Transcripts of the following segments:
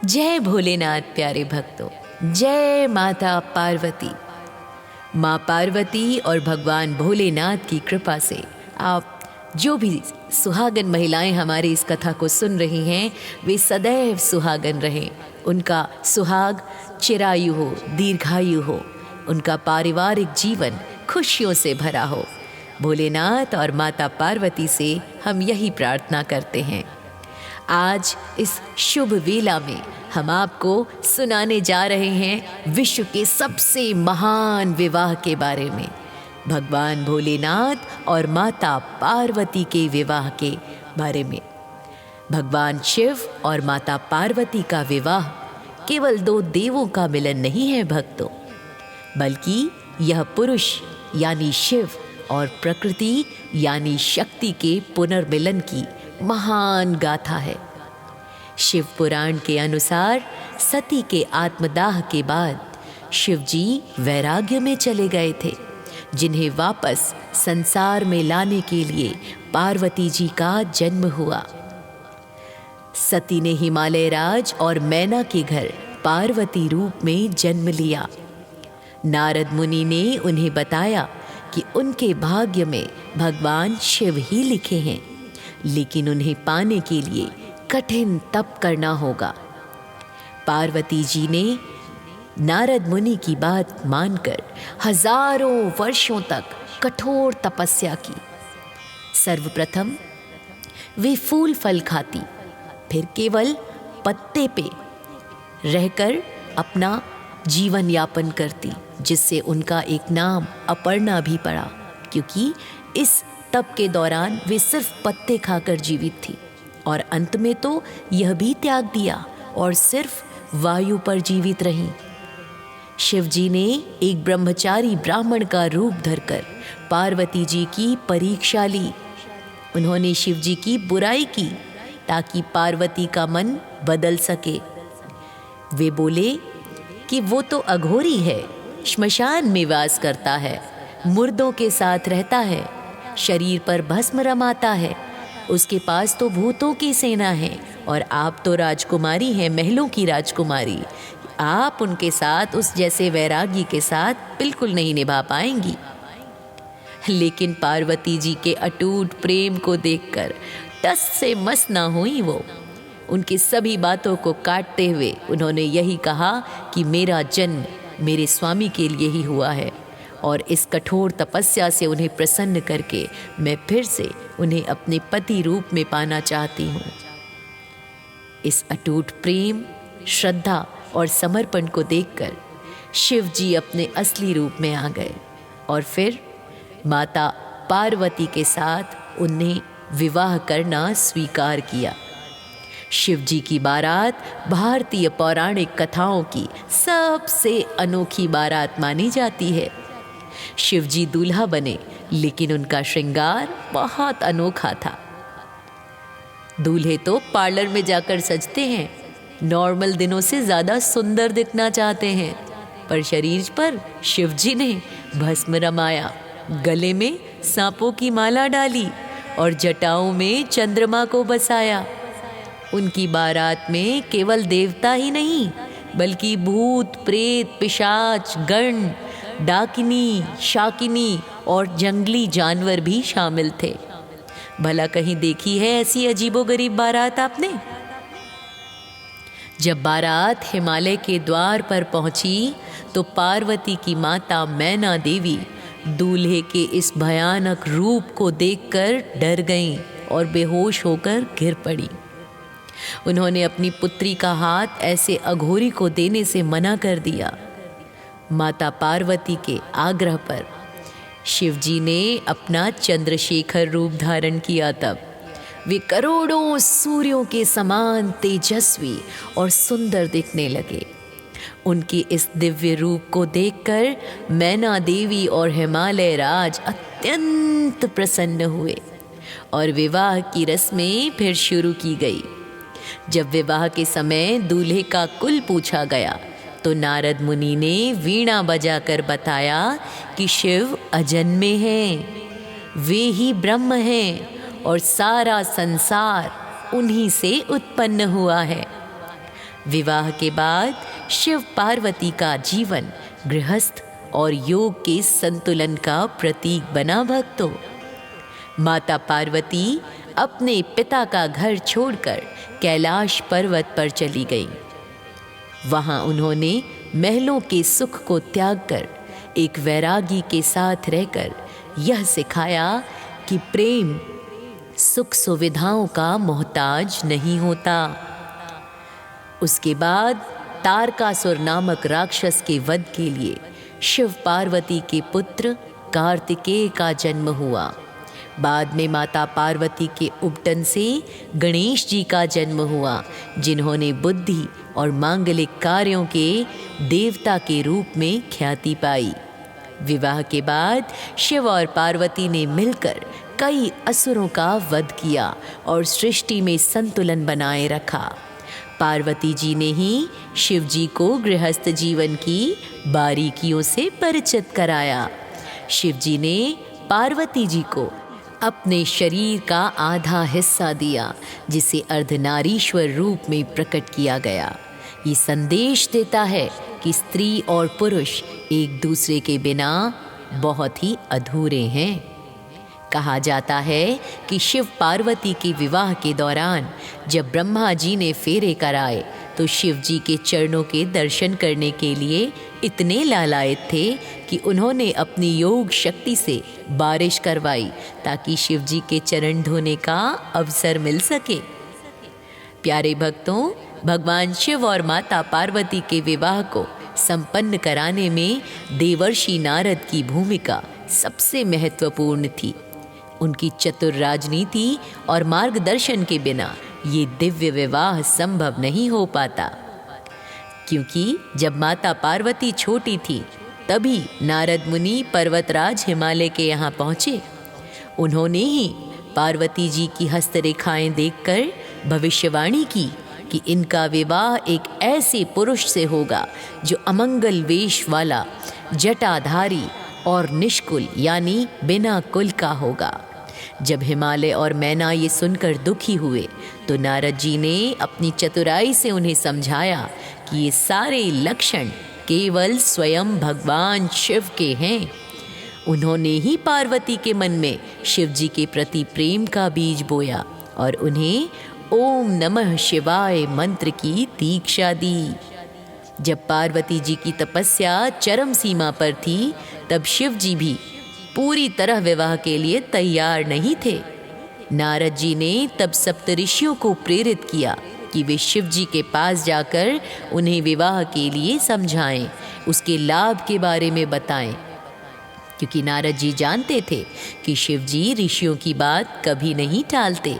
जय भोलेनाथ प्यारे भक्तों, जय माता पार्वती। माँ पार्वती और भगवान भोलेनाथ की कृपा से आप जो भी सुहागन महिलाएं हमारी इस कथा को सुन रही हैं, वे सदैव सुहागन रहें। उनका सुहाग चिरायु हो, दीर्घायु हो, उनका पारिवारिक जीवन खुशियों से भरा हो। भोलेनाथ और माता पार्वती से हम यही प्रार्थना करते हैं। आज इस शुभ वेला में हम आपको सुनाने जा रहे हैं विश्व के सबसे महान विवाह के बारे में, भगवान भोलेनाथ और माता पार्वती के विवाह के बारे में। भगवान शिव और माता पार्वती का विवाह केवल दो देवों का मिलन नहीं है भक्तों, बल्कि यह पुरुष यानी शिव और प्रकृति यानी शक्ति के पुनर्मिलन की महान गाथा है। शिव पुराण के अनुसार सती के आत्मदाह के बाद शिव जी वैराग्य में चले गए थे, जिन्हें वापस संसार में लाने के लिए पार्वती जी का जन्म हुआ। सती ने हिमालय राज और मैना के घर पार्वती रूप में जन्म लिया। नारद मुनि ने उन्हें बताया कि उनके भाग्य में भगवान शिव ही लिखे हैं, लेकिन उन्हें पाने के लिए कठिन तप करना होगा। पार्वती जी ने नारद मुनि की बात मानकर हजारों वर्षों तक कठोर तपस्या की। सर्वप्रथम वे फूल फल खाती, फिर केवल पत्ते पे रहकर अपना जीवन यापन करती, जिससे उनका एक नाम अपर्णा भी पड़ा, क्योंकि इस तप के दौरान वे सिर्फ पत्ते खाकर जीवित थी और अंत में तो यह भी त्याग दिया और सिर्फ वायु पर जीवित रहीं। शिव जी ने एक ब्रह्मचारी ब्राह्मण का रूप धरकर पार्वती जी की परीक्षा ली। उन्होंने शिव जी की बुराई की ताकि पार्वती का मन बदल सके। वे बोले कि वो तो अघोरी है, श्मशान में वास करता है, मुर्दों के साथ रहता है, शरीर पर भस्म रमाता है, उसके पास तो भूतों की सेना है और आप तो राजकुमारी हैं, महलों की राजकुमारी। आप उनके साथ उस जैसे वैरागी के साथ बिल्कुल नहीं निभा पाएंगी। लेकिन पार्वती जी के अटूट प्रेम को देखकर टस से मस ना हुई वो। उनकी सभी बातों को काटते हुए उन्होंने यही कहा कि मेरा जन्म मेरे स्वामी के लिए ही हुआ है और इस कठोर तपस्या से उन्हें प्रसन्न करके मैं फिर से उन्हें अपने पति रूप में पाना चाहती हूँ। इस अटूट प्रेम, श्रद्धा और समर्पण को देखकर शिव जी अपने असली रूप में आ गए और फिर माता पार्वती के साथ उन्हें विवाह करना स्वीकार किया। शिव जी की बारात भारतीय पौराणिक कथाओं की सबसे अनोखी बारात मानी जाती है। शिव जी दूल्हा बने, लेकिन उनका श्रृंगार बहुत अनोखा था। दूल्हे तो पार्लर में जाकर सजते हैं, नॉर्मल दिनों से ज़्यादा सुंदर दिखना चाहते हैं, पर शरीर पर शिव जी ने भस्म रमाया, गले में सांपों की माला डाली और जटाओं में चंद्रमा को बसाया। उनकी बारात में केवल देवता ही नहीं, बल्कि भूत, प्रेत, पिशाच, गण, डाकिनी, शाकिनी और जंगली जानवर भी शामिल थे। भला कहीं देखी है ऐसी अजीबोगरीब बारात आपने? जब बारात हिमालय के द्वार पर पहुंची तो पार्वती की माता मैना देवी दूल्हे के इस भयानक रूप को देखकर डर गईं और बेहोश होकर गिर पड़ी। उन्होंने अपनी पुत्री का हाथ ऐसे अघोरी को देने से मना कर दिया। माता पार्वती के आग्रह पर शिव जी ने अपना चंद्रशेखर रूप धारण किया। तब वे करोड़ों सूर्यों के समान तेजस्वी और सुंदर दिखने लगे। उनके इस दिव्य रूप को देखकर मैना देवी और हिमालय राज अत्यंत प्रसन्न हुए और विवाह की रस्में फिर शुरू की गई। जब विवाह के समय दूल्हे का कुल पूछा गया तो नारद मुनि ने वीणा बजाकर बताया कि शिव अजन्मे हैं, वे ही ब्रह्म हैं और सारा संसार उन्हीं से उत्पन्न हुआ है। विवाह के बाद शिव पार्वती का जीवन गृहस्थ और योग के संतुलन का प्रतीक बना भक्तों। माता पार्वती अपने पिता का घर छोड़कर कैलाश पर्वत पर चली गईं। वहां उन्होंने महलों के सुख को त्याग कर एक वैरागी के साथ रहकर यह सिखाया कि प्रेम सुख सुविधाओं का मोहताज नहीं होता। उसके बाद तारकासुर नामक राक्षस के वध के लिए शिव पार्वती के पुत्र कार्तिकेय का जन्म हुआ। बाद में माता पार्वती के उपटन से गणेश जी का जन्म हुआ, जिन्होंने बुद्धि और मांगलिक कार्यों के देवता के रूप में ख्याति पाई। विवाह के बाद शिव और पार्वती ने मिलकर कई असुरों का वध किया और सृष्टि में संतुलन बनाए रखा। पार्वती जी ने ही शिव जी को गृहस्थ जीवन की बारीकियों से परिचित कराया। शिव जी ने पार्वती जी को अपने शरीर का आधा हिस्सा दिया, जिसे अर्धनारीश्वर रूप में प्रकट किया गया। ये संदेश देता है कि स्त्री और पुरुष एक दूसरे के बिना बहुत ही अधूरे हैं। कहा जाता है कि शिव पार्वती के विवाह के दौरान जब ब्रह्मा जी ने फेरे कराए तो शिव जी के चरणों के दर्शन करने के लिए इतने लालायित थे कि उन्होंने अपनी योग शक्ति से बारिश करवाई ताकि शिव जी के चरण धोने का अवसर मिल सके। प्यारे भक्तों, भगवान शिव और माता पार्वती के विवाह को संपन्न कराने में देवर्षि नारद की भूमिका सबसे महत्वपूर्ण थी। उनकी चतुर राजनीति और मार्गदर्शन के बिना ये दिव्य विवाह संभव नहीं हो पाता, क्योंकि जब माता पार्वती छोटी थी तभी नारद मुनि पर्वतराज हिमालय के यहाँ पहुँचे। उन्होंने ही पार्वती जी की हस्तरेखाएं देखकर भविष्यवाणी की कि इनका विवाह एक ऐसे पुरुष से होगा जो अमंगल वेश वाला, जटाधारी और निष्कुल यानी बिना कुल का होगा। जब हिमालय और मैना ये सुनकर दुखी हुए तो नारद जी ने अपनी चतुराई से उन्हें समझाया कि ये सारे लक्षण केवल स्वयं भगवान शिव के हैं। उन्होंने ही पार्वती के मन में शिव जी के प्रति प्रेम का बीज बोया और उन्हें ओम नमः शिवाय मंत्र की दीक्षा दी। जब पार्वती जी की तपस्या चरम सीमा पर थी तब शिव जी भी पूरी तरह विवाह के लिए तैयार नहीं थे। नारद जी ने तब सप्तऋषियों को प्रेरित किया कि वे शिव जी के पास जाकर उन्हें विवाह के लिए समझाएं, उसके लाभ के बारे में बताएं, क्योंकि नारद जी जानते थे कि शिव जी ऋषियों की बात कभी नहीं टालते।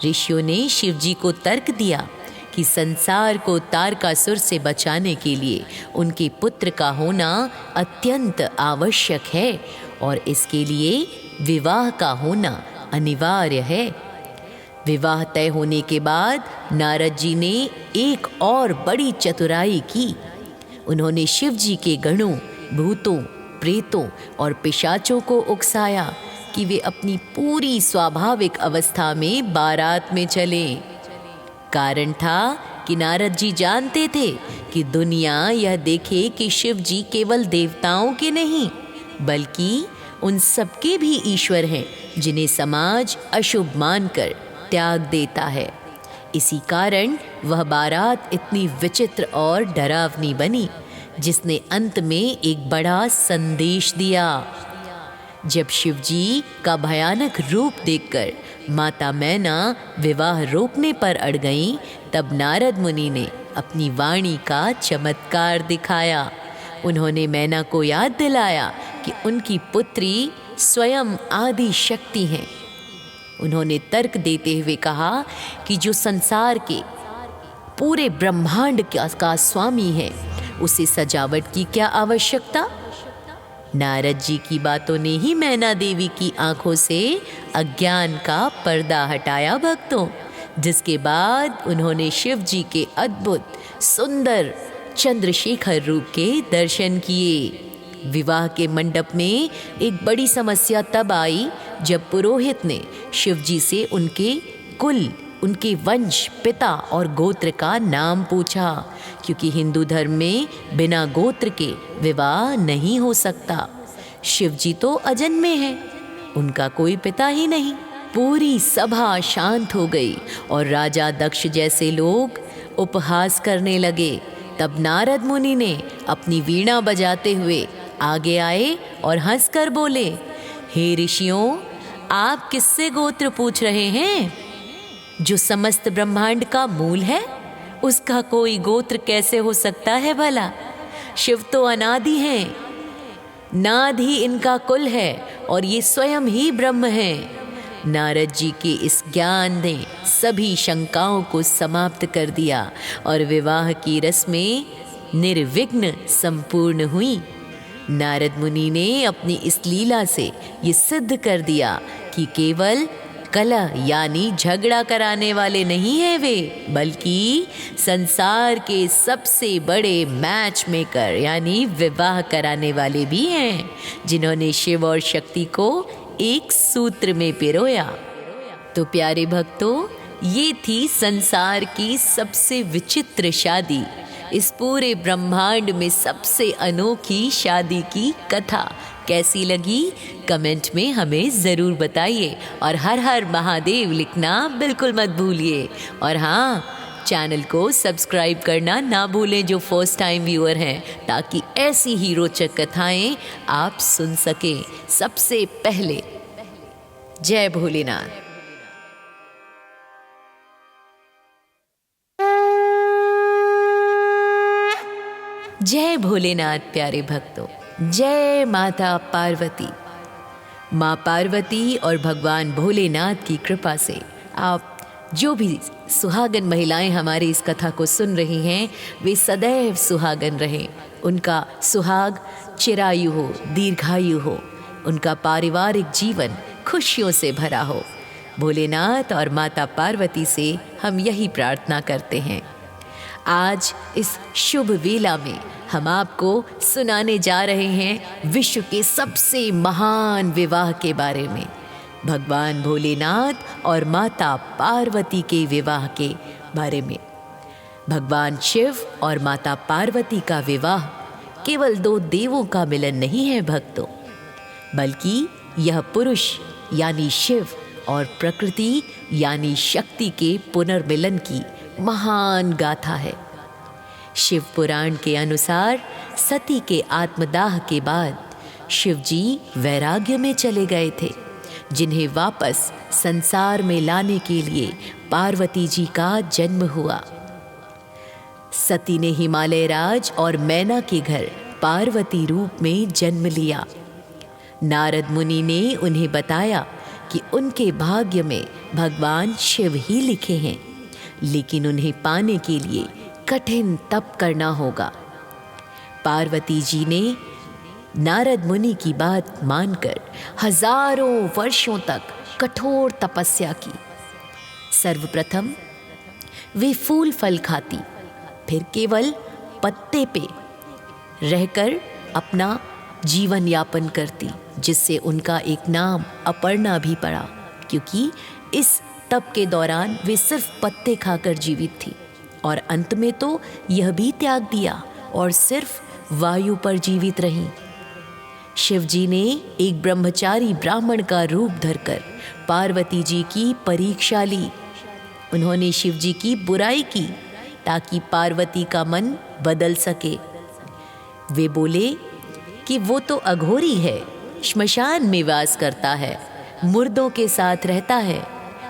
ऋषियों ने शिव जी को तर्क दिया कि संसार को तारकासुर से बचाने के लिए उनके पुत्र का होना अत्यंत आवश्यक है और इसके लिए विवाह का होना अनिवार्य है। विवाह तय होने के बाद नारद जी ने एक और बड़ी चतुराई की। उन्होंने शिव जी के गणों, भूतों, प्रेतों और पिशाचों को उकसाया कि वे अपनी पूरी स्वाभाविक अवस्था में बारात में चलें। कारण था कि नारद जी जानते थे कि दुनिया यह देखे कि शिव जी केवल देवताओं के नहीं बल्कि उन सबके भी ईश्वर हैं जिन्हें समाज अशुभ मानकर त्याग देता है। इसी कारण वह बारात इतनी विचित्र और डरावनी बनी, जिसने अंत में एक बड़ा संदेश दिया। जब शिव जी का भयानक रूप देखकर माता मैना विवाह रोकने पर अड़ गईं, तब नारद मुनि ने अपनी वाणी का चमत्कार दिखाया। उन्होंने मैना को याद दिलाया कि उनकी पुत्री स्वयं आदि शक्ति हैं। उन्होंने तर्क देते हुए कहा कि जो संसार के पूरे ब्रह्मांड का स्वामी है, उसे सजावट की क्या आवश्यकता। नारद जी की बातों ने ही मैना देवी की आंखों से अज्ञान का पर्दा हटाया भक्तों, जिसके बाद उन्होंने शिव जी के अद्भुत सुंदर चंद्रशेखर रूप के दर्शन किए। विवाह के मंडप में एक बड़ी समस्या तब आई जब पुरोहित ने शिव जी से उनके कुल, उनके वंश, पिता और गोत्र का नाम पूछा, क्योंकि हिंदू धर्म में बिना गोत्र के विवाह नहीं हो सकता। शिव जी तो अजन्मे हैं, उनका कोई पिता ही नहीं। पूरी सभा शांत हो गई और राजा दक्ष जैसे लोग उपहास करने लगे। तब नारद मुनि ने अपनी वीणा बजाते हुए आगे आए और हंसकर बोले, हे ऋषियों, आप किससे गोत्र पूछ रहे हैं? जो समस्त ब्रह्मांड का मूल है, उसका कोई गोत्र कैसे हो सकता है भला? शिव तो अनादि हैं, नाद ही इनका कुल है और ये स्वयं ही ब्रह्म हैं। नारद जी के इस ज्ञान ने सभी शंकाओं को समाप्त कर दिया और विवाह की रस्में निर्विघ्न संपूर्ण हुई। नारद मुनि ने अपनी इस लीला से ये सिद्ध कर दिया कि केवल कलह यानी झगड़ा कराने वाले नहीं हैं वे, बल्कि संसार के सबसे बड़े मैच मेकर यानी विवाह कराने वाले भी हैं, जिन्होंने शिव और शक्ति को एक सूत्र में पिरोया। तो प्यारे भक्तों, ये थी संसार की सबसे विचित्र शादी, इस पूरे ब्रह्मांड में सबसे अनोखी शादी की कथा। कैसी लगी कमेंट में हमें ज़रूर बताइए और हर हर महादेव लिखना बिल्कुल मत भूलिए। और हाँ, चैनल को सब्सक्राइब करना ना भूलें जो फर्स्ट टाइम व्यूअर हैं, ताकि ऐसी ही रोचक कथाएं आप सुन सकें सबसे पहले। जय भोलेनाथ। जय भोलेनाथ प्यारे भक्तों, जय माता पार्वती। माँ पार्वती और भगवान भोलेनाथ की कृपा से आप जो भी सुहागन महिलाएं हमारी इस कथा को सुन रही हैं, वे सदैव सुहागन रहें, उनका सुहाग चिरायु हो, दीर्घायु हो, उनका पारिवारिक जीवन खुशियों से भरा हो। भोलेनाथ और माता पार्वती से हम यही प्रार्थना करते हैं। आज इस शुभ वेला में हम आपको सुनाने जा रहे हैं विश्व के सबसे महान विवाह के बारे में, भगवान भोलेनाथ और माता पार्वती के विवाह के बारे में। भगवान शिव और माता पार्वती का विवाह केवल दो देवों का मिलन नहीं है भक्तों, बल्कि यह पुरुष यानी शिव और प्रकृति यानी शक्ति के पुनर्मिलन की महान गाथा है। शिव पुराण के अनुसार सती के आत्मदाह के बाद शिव जी वैराग्य में चले गए थे, जिन्हें वापस संसार में लाने के लिए पार्वती जी का जन्म हुआ। सती ने हिमालय राज और मैना के घर पार्वती रूप में जन्म लिया। नारद मुनि ने उन्हें बताया कि उनके भाग्य में भगवान शिव ही लिखे हैं, लेकिन उन्हें पाने के लिए कठिन तप करना होगा। पार्वती जी ने नारद मुनि की बात मानकर हजारों वर्षों तक कठोर तपस्या की। सर्वप्रथम वे फूल फल खाती, फिर केवल पत्ते पे रहकर अपना जीवन यापन करती, जिससे उनका एक नाम अपर्णा भी पड़ा, क्योंकि इस तप के दौरान वे सिर्फ पत्ते खाकर जीवित थी और अंत में तो यह भी त्याग दिया और सिर्फ वायु पर जीवित रहीं। शिव जी ने एक ब्रह्मचारी ब्राह्मण का रूप धरकर पार्वती जी की परीक्षा ली। उन्होंने शिव जी की बुराई की ताकि पार्वती का मन बदल सके। वे बोले कि वो तो अघोरी है, श्मशान में वास करता है, मुर्दों के साथ रहता है,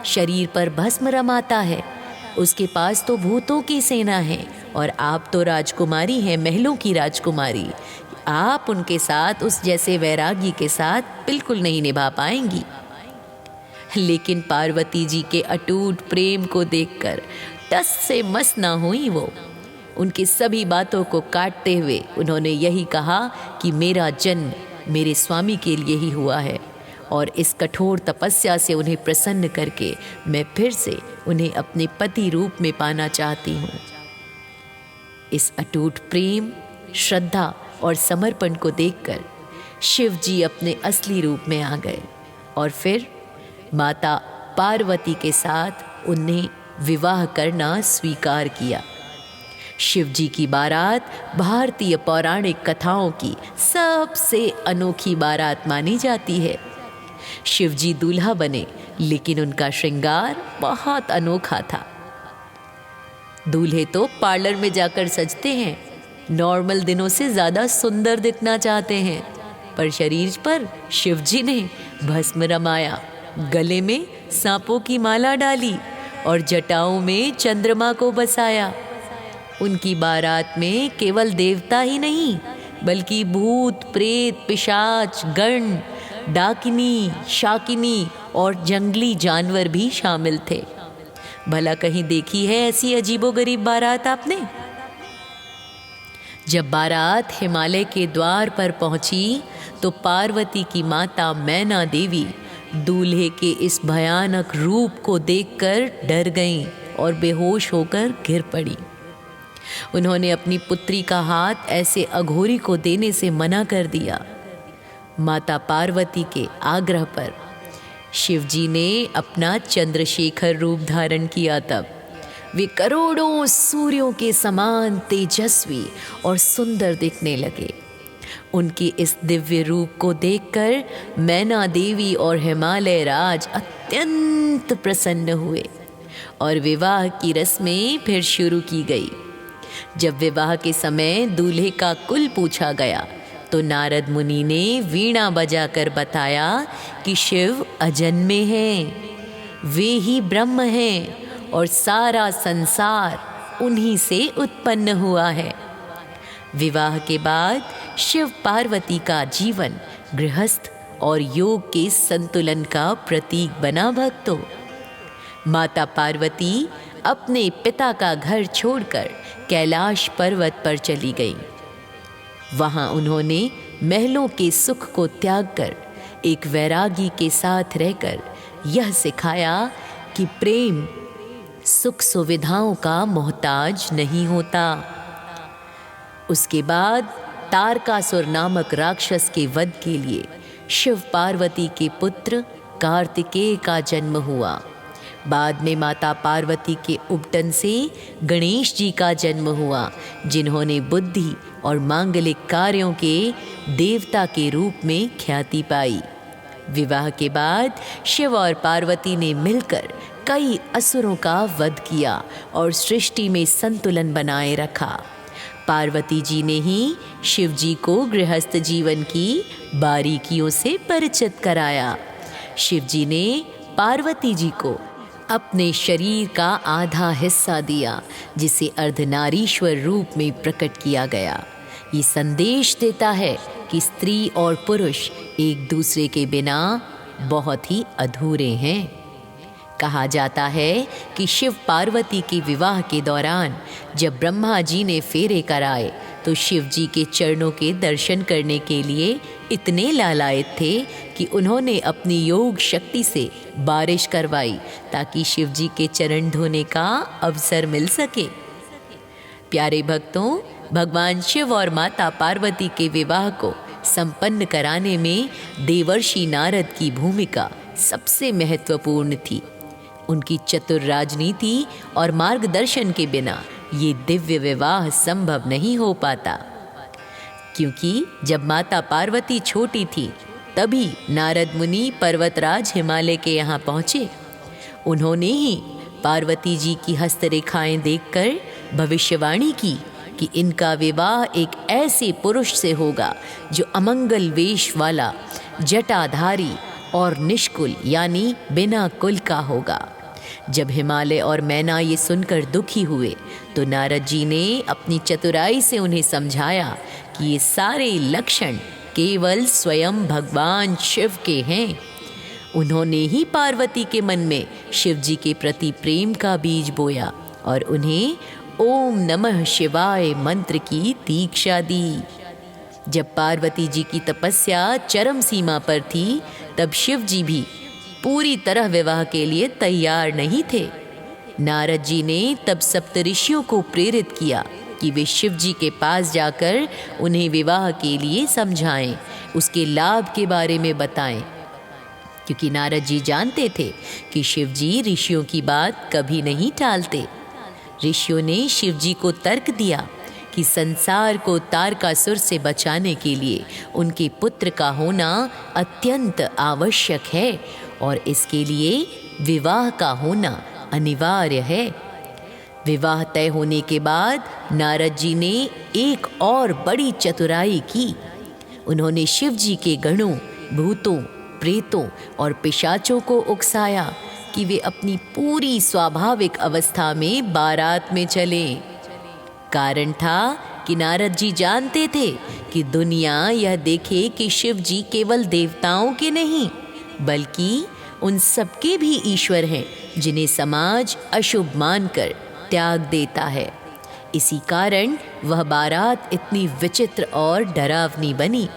शरीर पर भस्म रमाता है, उसके पास तो भूतों की सेना है और आप तो राजकुमारी हैं, महलों की राजकुमारी। आप उनके साथ उस जैसे वैरागी के साथ बिल्कुल नहीं निभा पाएंगी। लेकिन पार्वती जी के अटूट प्रेम को देखकर टस से मस ना हुई वो। उनकी सभी बातों को काटते हुए उन्होंने यही कहा कि मेरा जन्म मेरे स्वामी के लिए ही हुआ है और इस कठोर तपस्या से उन्हें प्रसन्न करके मैं फिर से उन्हें अपने पति रूप में पाना चाहती हूँ। इस अटूट प्रेम, श्रद्धा और समर्पण को देखकर शिव जी अपने असली रूप में आ गए और फिर माता पार्वती के साथ उन्हें विवाह करना स्वीकार किया। शिव जी की बारात भारतीय पौराणिक कथाओं की सबसे अनोखी बारात मानी जाती है। शिव जी दूल्हा बने, लेकिन उनका श्रृंगार बहुत अनोखा था। दूल्हे तो पार्लर में जाकर सजते हैं, नॉर्मल दिनों से ज़्यादा सुंदर दिखना चाहते हैं, पर शरीर पर शिव जी ने भस्म रमाया, गले में सांपों की माला डाली और जटाओं में चंद्रमा को बसाया। उनकी बारात में केवल देवता ही नहीं, बल्कि भूत, प्रेत, पिशाच, गण, डाकिनी, शाकिनी और जंगली जानवर भी शामिल थे। भला कहीं देखी है ऐसी अजीबोगरीब बारात आपने? जब बारात हिमालय के द्वार पर पहुंची तो पार्वती की माता मैना देवी दूल्हे के इस भयानक रूप को देखकर डर गईं और बेहोश होकर गिर पड़ी। उन्होंने अपनी पुत्री का हाथ ऐसे अघोरी को देने से मना कर दिया। माता पार्वती के आग्रह पर शिव जी ने अपना चंद्रशेखर रूप धारण किया। तब वे करोड़ों सूर्यों के समान तेजस्वी और सुंदर दिखने लगे। उनके इस दिव्य रूप को देखकर मैना देवी और हिमालय राज अत्यंत प्रसन्न हुए और विवाह की रस्में फिर शुरू की गई। जब विवाह के समय दूल्हे का कुल पूछा गया तो नारद मुनि ने वीणा बजाकर बताया कि शिव अजन्मे हैं, वे ही ब्रह्म हैं और सारा संसार उन्हीं से उत्पन्न हुआ है। विवाह के बाद शिव पार्वती का जीवन गृहस्थ और योग के संतुलन का प्रतीक बना। भक्तों, माता पार्वती अपने पिता का घर छोड़कर कैलाश पर्वत पर चली गईं। वहां उन्होंने महलों के सुख को त्याग कर एक वैरागी के साथ रहकर यह सिखाया कि प्रेम सुख सुविधाओं का मोहताज नहीं होता। उसके बाद तारकासुर नामक राक्षस के वध के लिए शिव पार्वती के पुत्र कार्तिकेय का जन्म हुआ। बाद में माता पार्वती के उपटन से गणेश जी का जन्म हुआ, जिन्होंने बुद्धि और मांगलिक कार्यों के देवता के रूप में ख्याति पाई। विवाह के बाद शिव और पार्वती ने मिलकर कई असुरों का वध किया और सृष्टि में संतुलन बनाए रखा। पार्वती जी ने ही शिव जी को गृहस्थ जीवन की बारीकियों से परिचित कराया। शिव जी ने पार्वती जी को अपने शरीर का आधा हिस्सा दिया, जिसे अर्धनारीश्वर रूप में प्रकट किया गया। ये संदेश देता है कि स्त्री और पुरुष एक दूसरे के बिना बहुत ही अधूरे हैं। कहा जाता है कि शिव पार्वती के विवाह के दौरान जब ब्रह्मा जी ने फेरे कराए तो शिव जी के चरणों के दर्शन करने के लिए इतने लालायित थे कि उन्होंने अपनी योग शक्ति से बारिश करवाई ताकि शिव जी के चरण धोने का अवसर मिल सके। प्यारे भक्तों, भगवान शिव और माता पार्वती के विवाह को संपन्न कराने में देवर्षि नारद की भूमिका सबसे महत्वपूर्ण थी। उनकी चतुर राजनीति और मार्गदर्शन के बिना ये दिव्य विवाह संभव नहीं हो पाता, क्योंकि जब माता पार्वती छोटी थी तभी नारद मुनि पर्वतराज हिमालय के यहाँ पहुँचे। उन्होंने ही पार्वती जी की हस्तरेखाएं देखकर भविष्यवाणी की कि इनका विवाह एक ऐसे पुरुष से होगा जो अमंगल वेश वाला, जटाधारी और निष्कुल यानी बिना कुल का होगा। जब हिमालय और मैना ये सुनकर दुखी हुए तो नारद जी ने अपनी चतुराई से उन्हें समझाया कि ये सारे लक्षण केवल स्वयं भगवान शिव के हैं। उन्होंने ही पार्वती के मन में शिव जी के प्रति प्रेम का बीज बोया और उन्हें ओम नमः शिवाय मंत्र की दीक्षा दी। जब पार्वती जी की तपस्या चरम सीमा पर थी तब शिव जी भी पूरी तरह विवाह के लिए तैयार नहीं थे। नारद जी ने तब सप्तऋषियों को प्रेरित किया कि वे शिव जी के पास जाकर उन्हें विवाह के लिए समझाएं, उसके लाभ के बारे में बताएं। क्योंकि नारद जी जानते थे कि शिव जी ऋषियों की बात कभी नहीं टालते। ऋषियों ने शिव जी को तर्क दिया कि संसार को तारकासुर से बचाने के लिए उनके पुत्र का होना अत्यंत आवश्यक है और इसके लिए विवाह का होना अनिवार्य है। विवाह तय होने के बाद नारद जी ने एक और बड़ी चतुराई की। उन्होंने शिव जी के गणों, भूतों, प्रेतों और पिशाचों को उकसाया कि वे अपनी पूरी स्वाभाविक अवस्था में बारात में चलें। कारण था कि नारद जी जानते थे कि दुनिया यह देखे कि शिव जी केवल देवताओं के नहीं बल्कि उन सबके भी ईश्वर हैं जिन्हें समाज अशुभ मानकर त्याग देता है। इसी कारण वह बारात इतनी विचित्र और डरावनी बनी,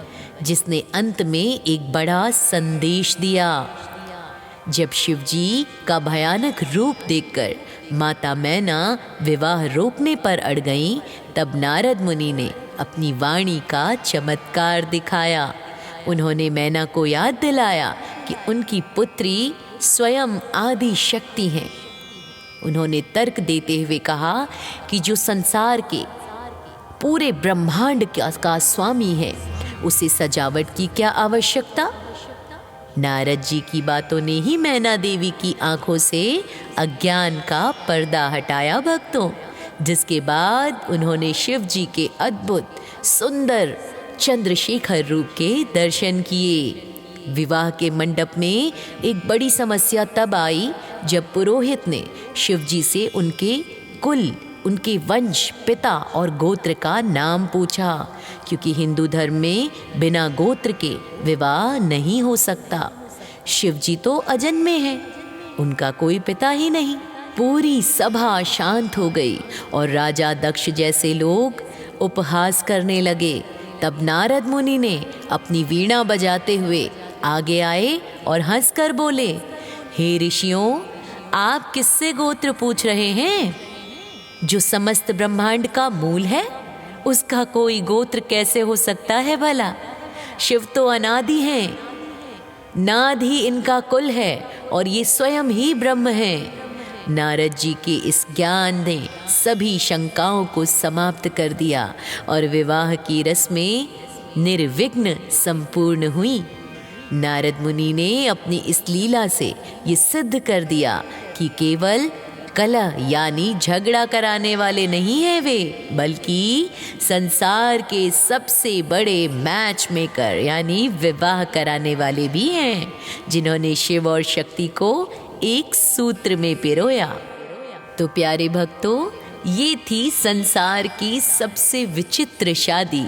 जिसने अंत में एक बड़ा संदेश दिया। जब शिव जी का भयानक रूप देखकर माता मैना विवाह रोकने पर अड़ गईं, तब नारद मुनि ने अपनी वाणी का चमत्कार दिखाया। उन्होंने मैना को याद दिलाया कि उनकी पुत्री स्वयं आदि शक्ति हैं। उन्होंने तर्क देते हुए कहा कि जो संसार के पूरे ब्रह्मांड का स्वामी है, उसे सजावट की क्या आवश्यकता। नारद जी की बातों ने ही मैना देवी की आंखों से अज्ञान का पर्दा हटाया भक्तों, जिसके बाद उन्होंने शिव जी के अद्भुत सुंदर चंद्रशेखर रूप के दर्शन किए। विवाह के मंडप में एक बड़ी समस्या तब आई जब पुरोहित ने शिव जी से उनके कुल, उनके वंश, पिता और गोत्र का नाम पूछा, क्योंकि हिंदू धर्म में बिना गोत्र के विवाह नहीं हो सकता। शिव जी तो अजन्मे हैं, उनका कोई पिता ही नहीं। पूरी सभा शांत हो गई और राजा दक्ष जैसे लोग उपहास करने लगे। तब नारद मुनि ने अपनी वीणा बजाते हुए आगे आए और हंसकर बोले, हे ऋषियों, आप किससे गोत्र पूछ रहे हैं? जो समस्त ब्रह्मांड का मूल है, उसका कोई गोत्र कैसे हो सकता है भला? शिव तो अनादि हैं, नाद ही इनका कुल है और ये स्वयं ही ब्रह्म हैं। नारद जी के इस ज्ञान ने सभी शंकाओं को समाप्त कर दिया और विवाह की रस्में निर्विघ्न संपूर्ण हुई। नारद मुनि ने अपनी इस लीला से ये सिद्ध कर दिया कि केवल कलह यानी झगड़ा कराने वाले नहीं हैं वे, बल्कि संसार के सबसे बड़े मैच मेकर यानी विवाह कराने वाले भी हैं, जिन्होंने शिव और शक्ति को एक सूत्र में पिरोया। तो प्यारे भक्तों, ये थी संसार की सबसे विचित्र शादी,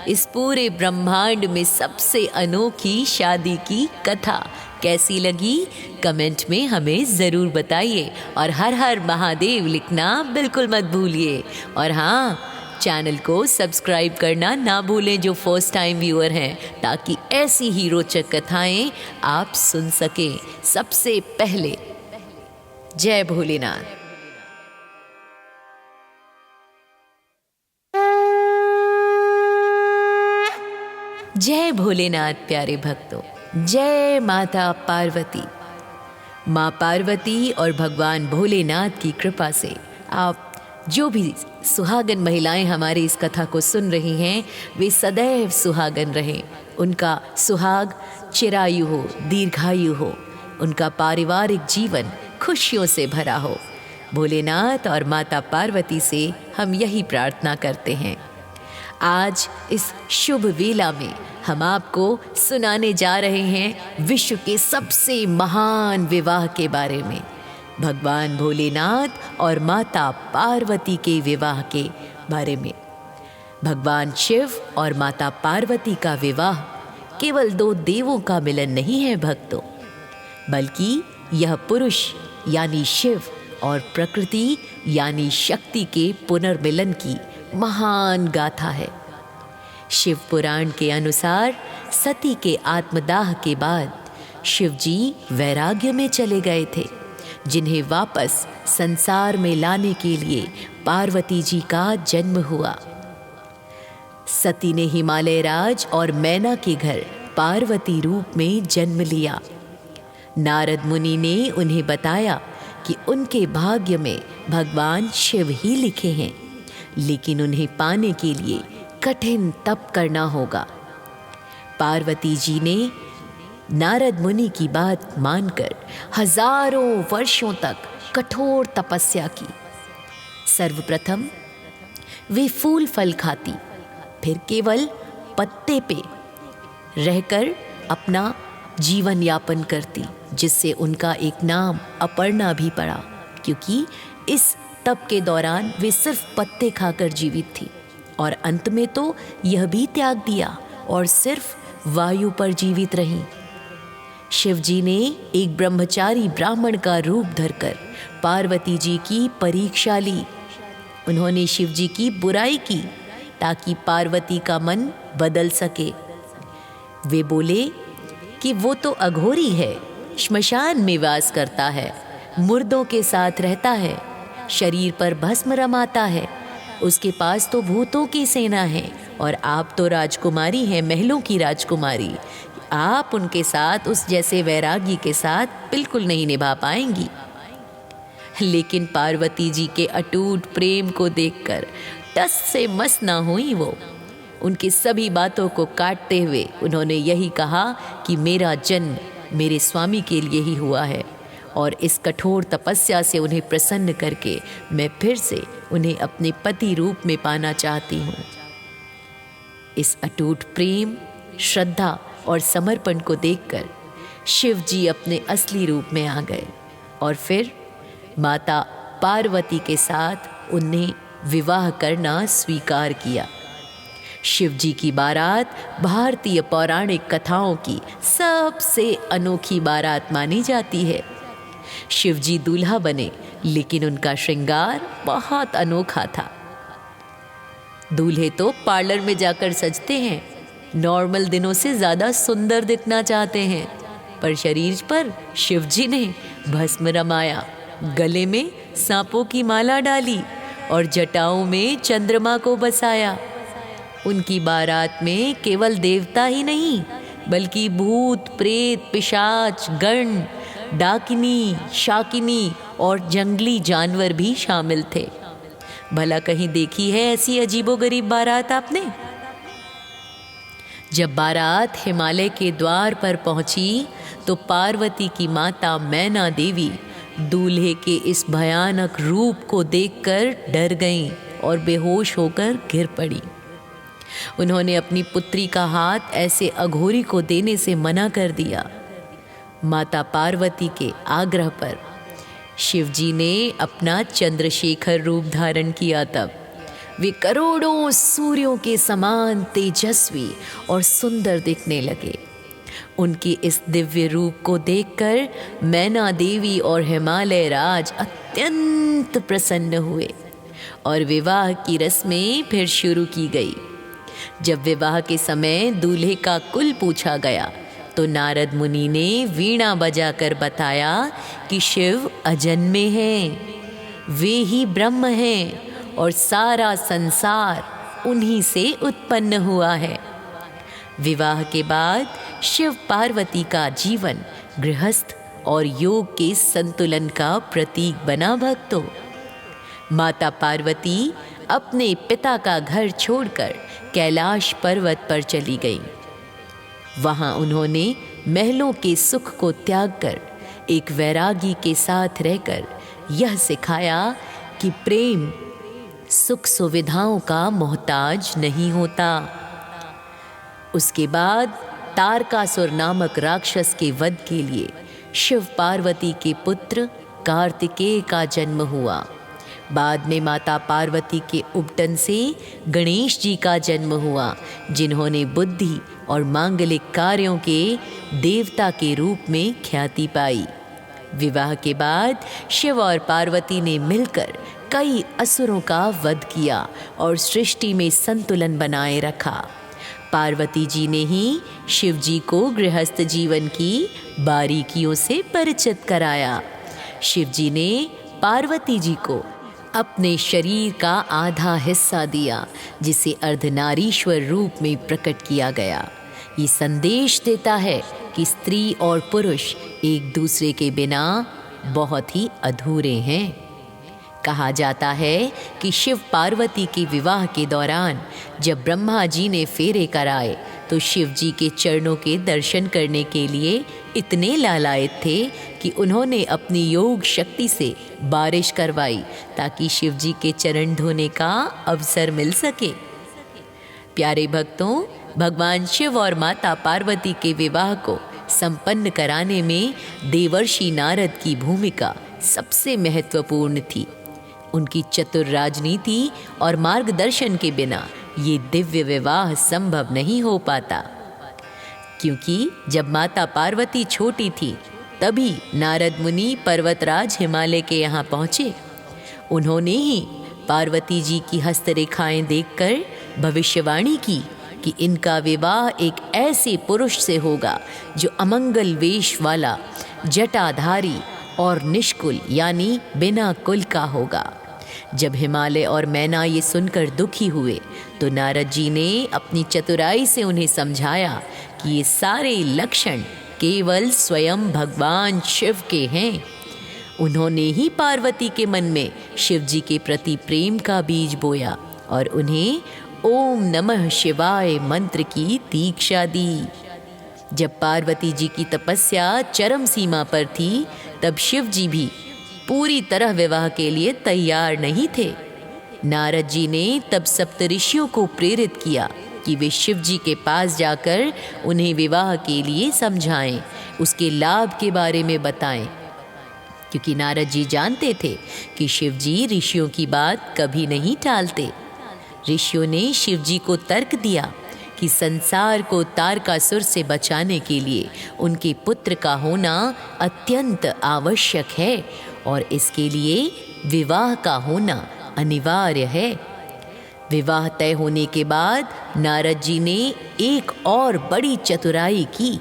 इस पूरे ब्रह्मांड में सबसे अनोखी शादी की कथा। कैसी लगी कमेंट में हमें ज़रूर बताइए और हर हर महादेव लिखना बिल्कुल मत भूलिए। और हाँ, चैनल को सब्सक्राइब करना ना भूलें जो फर्स्ट टाइम व्यूअर हैं, ताकि ऐसी ही रोचक कथाएं आप सुन सकें सबसे पहले। जय भोलेनाथ। जय भोलेनाथ प्यारे भक्तों, जय माता पार्वती। माँ पार्वती और भगवान भोलेनाथ की कृपा से आप जो भी सुहागन महिलाएं हमारी इस कथा को सुन रही हैं, वे सदैव सुहागन रहें। उनका सुहाग चिरायु हो, दीर्घायु हो, उनका पारिवारिक जीवन खुशियों से भरा हो। भोलेनाथ और माता पार्वती से हम यही प्रार्थना करते हैं। आज इस शुभ वेला में हम आपको सुनाने जा रहे हैं विश्व के सबसे महान विवाह के बारे में, भगवान भोलेनाथ और माता पार्वती के विवाह के बारे में। भगवान शिव और माता पार्वती का विवाह केवल दो देवों का मिलन नहीं है भक्तों, बल्कि यह पुरुष यानी शिव और प्रकृति यानी शक्ति के पुनर्मिलन की महान गाथा है। शिव पुराण के अनुसार सती के आत्मदाह के बाद शिव जी वैराग्य में चले गए थे, जिन्हें वापस संसार में लाने के लिए पार्वती जी का जन्म हुआ। सती ने हिमालय राज और मैना के घर पार्वती रूप में जन्म लिया। नारद मुनि ने उन्हें बताया कि उनके भाग्य में भगवान शिव ही लिखे हैं, लेकिन उन्हें पाने के लिए कठिन तप करना होगा। पार्वती जी ने नारद मुनि की बात मानकर हजारों वर्षों तक कठोर तपस्या की। सर्वप्रथम वे फूल फल खाती, फिर केवल पत्ते पे रहकर अपना जीवन यापन करती, जिससे उनका एक नाम अपर्णा भी पड़ा, क्योंकि इस तप के दौरान वे सिर्फ पत्ते खाकर जीवित थी और अंत में तो यह भी त्याग दिया और सिर्फ वायु पर जीवित रहीं। शिव जी ने एक ब्रह्मचारी ब्राह्मण का रूप धरकर पार्वती जी की परीक्षा ली। उन्होंने शिव जी की बुराई की ताकि पार्वती का मन बदल सके। वे बोले कि वो तो अघोरी है, श्मशान में वास करता है, मुर्दों के साथ रहता है, शरीर पर भस्म रमाता है, उसके पास तो भूतों की सेना है और आप तो राजकुमारी हैं, महलों की राजकुमारी। आप उनके साथ उस जैसे वैरागी के साथ बिल्कुल नहीं निभा पाएंगी। लेकिन पार्वती जी के अटूट प्रेम को देखकर टस से मस ना हुई वो। उनकी सभी बातों को काटते हुए उन्होंने यही कहा कि मेरा जन्म मेरे स्वामी के लिए ही हुआ है और इस कठोर तपस्या से उन्हें प्रसन्न करके मैं फिर से उन्हें अपने पति रूप में पाना चाहती हूँ। इस अटूट प्रेम, श्रद्धा और समर्पण को देखकर शिव जी अपने असली रूप में आ गए और फिर माता पार्वती के साथ उन्हें विवाह करना स्वीकार किया। शिव जी की बारात भारतीय पौराणिक कथाओं की सबसे अनोखी बारात मानी जाती है। शिव जी दूल्हा बने, लेकिन उनका श्रृंगार बहुत अनोखा था। दूल्हे तो पार्लर में जाकर सजते हैं, नॉर्मल दिनों से ज़्यादा सुंदर दिखना चाहते हैं, पर शरीर पर शिव जी ने भस्म रमाया, गले में सांपों की माला डाली और जटाओं में चंद्रमा को बसाया। उनकी बारात में केवल देवता ही नहीं, बल्कि भूत, प्रेत, पिशाच, गण, डाकिनी, शाकिनी और जंगली जानवर भी शामिल थे। भला कहीं देखी है ऐसी अजीबोगरीब बारात आपने? जब बारात हिमालय के द्वार पर पहुंची तो पार्वती की माता मैना देवी दूल्हे के इस भयानक रूप को देखकर डर गईं और बेहोश होकर गिर पड़ी। उन्होंने अपनी पुत्री का हाथ ऐसे अघोरी को देने से मना कर दिया। माता पार्वती के आग्रह पर शिव जी ने अपना चंद्रशेखर रूप धारण किया। तब वे करोड़ों सूर्यों के समान तेजस्वी और सुंदर दिखने लगे। उनके इस दिव्य रूप को देखकर मैना देवी और हिमालय राज अत्यंत प्रसन्न हुए और विवाह की रस्में फिर शुरू की गई। जब विवाह के समय दूल्हे का कुल पूछा गया तो नारद मुनि ने वीणा बजाकर बताया कि शिव अजन्मे हैं, वे ही ब्रह्म हैं और सारा संसार उन्हीं से उत्पन्न हुआ है। विवाह के बाद शिव पार्वती का जीवन गृहस्थ और योग के संतुलन का प्रतीक बना। भक्तों, माता पार्वती अपने पिता का घर छोड़कर कैलाश पर्वत पर चली गईं। वहां उन्होंने महलों के सुख को त्याग कर एक वैरागी के साथ रहकर यह सिखाया कि प्रेम सुख सुविधाओं का मोहताज नहीं होता। उसके बाद तारकासुर नामक राक्षस के वध के लिए शिव पार्वती के पुत्र कार्तिकेय का जन्म हुआ। बाद में माता पार्वती के उपटन से गणेश जी का जन्म हुआ, जिन्होंने बुद्धि और मांगलिक कार्यों के देवता के रूप में ख्याति पाई। विवाह के बाद शिव और पार्वती ने मिलकर कई असुरों का वध किया और सृष्टि में संतुलन बनाए रखा। पार्वती जी ने ही शिव जी को गृहस्थ जीवन की बारीकियों से परिचित कराया। शिव जी ने पार्वती जी को अपने शरीर का आधा हिस्सा दिया, जिसे अर्धनारीश्वर रूप में प्रकट किया गया। ये संदेश देता है कि स्त्री और पुरुष एक दूसरे के बिना बहुत ही अधूरे हैं। कहा जाता है कि शिव पार्वती के विवाह के दौरान जब ब्रह्मा जी ने फेरे कराए तो शिव जी के चरणों के दर्शन करने के लिए इतने लालायित थे कि उन्होंने अपनी योग शक्ति से बारिश करवाई ताकि शिव जी के चरण धोने का अवसर मिल सके। प्यारे भक्तों, भगवान शिव और माता पार्वती के विवाह को संपन्न कराने में देवर्षि नारद की भूमिका सबसे महत्वपूर्ण थी। उनकी चतुर राजनीति और मार्गदर्शन के बिना ये दिव्य विवाह संभव नहीं हो पाता, क्योंकि जब माता पार्वती छोटी थी तभी नारद मुनि पर्वतराज हिमालय के यहाँ पहुँचे। उन्होंने ही पार्वती जी की हस्तरेखाएं देखकर भविष्यवाणी की कि इनका विवाह एक ऐसे पुरुष से होगा जो अमंगल वेश वाला, जटाधारी और निष्कुल यानी बिना कुल का होगा। जब हिमालय और मैना ये सुनकर दुखी हुए तो नारद जी ने अपनी चतुराई से उन्हें समझाया कि ये सारे लक्षण केवल स्वयं भगवान शिव के हैं। उन्होंने ही पार्वती के मन में शिव जी के प्रति प्रेम का बीज बोया और उन्हें ओम नमः शिवाय मंत्र की दीक्षा दी। जब पार्वती जी की तपस्या चरम सीमा पर थी तब शिव जी भी पूरी तरह विवाह के लिए तैयार नहीं थे। नारद जी ने तब सप्तऋषियों को प्रेरित किया कि वे शिव जी के पास जाकर उन्हें विवाह के लिए समझाएं, उसके लाभ के बारे में बताएं, क्योंकि नारद जी जानते थे कि शिव जी ऋषियों की बात कभी नहीं टालते। ऋषियों ने शिव जी को तर्क दिया कि संसार को तारकासुर से बचाने के लिए उनके पुत्र का होना अत्यंत आवश्यक है और इसके लिए विवाह का होना अनिवार्य है। विवाह तय होने के बाद नारद जी ने एक और बड़ी चतुराई की।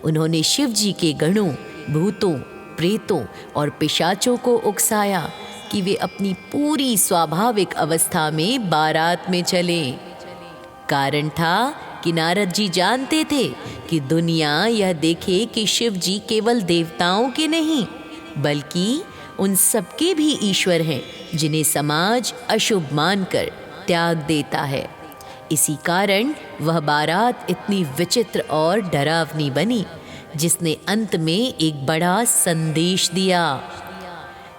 उन्होंने शिव जी के गणों, भूतों, प्रेतों और पिशाचों को उकसाया कि वे अपनी पूरी स्वाभाविक अवस्था में बारात में चलें। कारण था कि नारद जी जानते थे कि दुनिया यह देखे कि शिव जी केवल देवताओं के नहीं बल्कि उन सबके भी ईश्वर हैं जिन्हें समाज अशुभ मानकर त्याग देता है। इसी कारण वह बारात इतनी विचित्र और डरावनी बनी, जिसने अंत में एक बड़ा संदेश दिया।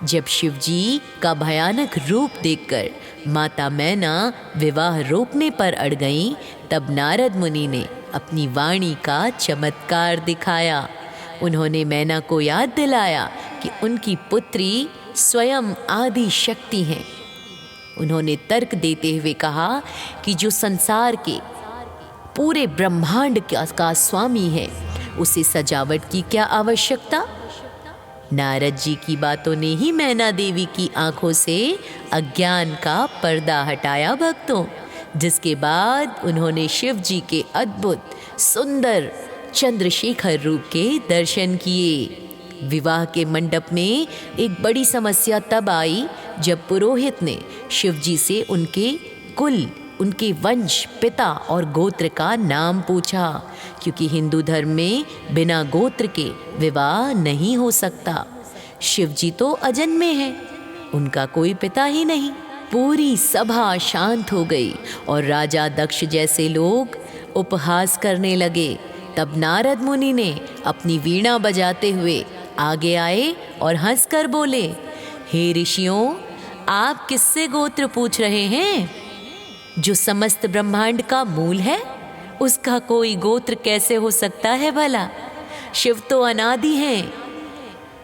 जब शिव जी का भयानक रूप देखकर माता मैना विवाह रोकने पर अड़ गईं, तब नारद मुनि ने अपनी वाणी का चमत्कार दिखाया। उन्होंने मैना को याद दिलाया कि उनकी पुत्री स्वयं आदि शक्ति हैं। उन्होंने तर्क देते हुए कहा कि जो संसार के पूरे ब्रह्मांड का स्वामी है, उसे सजावट की क्या आवश्यकता। नारद जी की बातों ने ही मैना देवी की आंखों से अज्ञान का पर्दा हटाया भक्तों, जिसके बाद उन्होंने शिव जी के अद्भुत सुंदर चंद्रशेखर रूप के दर्शन किए। विवाह के मंडप में एक बड़ी समस्या तब आई जब पुरोहित ने शिव जी से उनके कुल, उनके वंश, पिता और गोत्र का नाम पूछा, क्योंकि हिंदू धर्म में बिना गोत्र के विवाह नहीं हो सकता। शिव जी तो अजन्मे हैं, उनका कोई पिता ही नहीं। पूरी सभा शांत हो गई और राजा दक्ष जैसे लोग उपहास करने लगे। तब नारद मुनि ने अपनी वीणा बजाते हुए आगे आए और हंसकर बोले, हे ऋषियों, आप किससे गोत्र पूछ रहे हैं? जो समस्त ब्रह्मांड का मूल है, उसका कोई गोत्र कैसे हो सकता है भला? शिव तो अनादि हैं,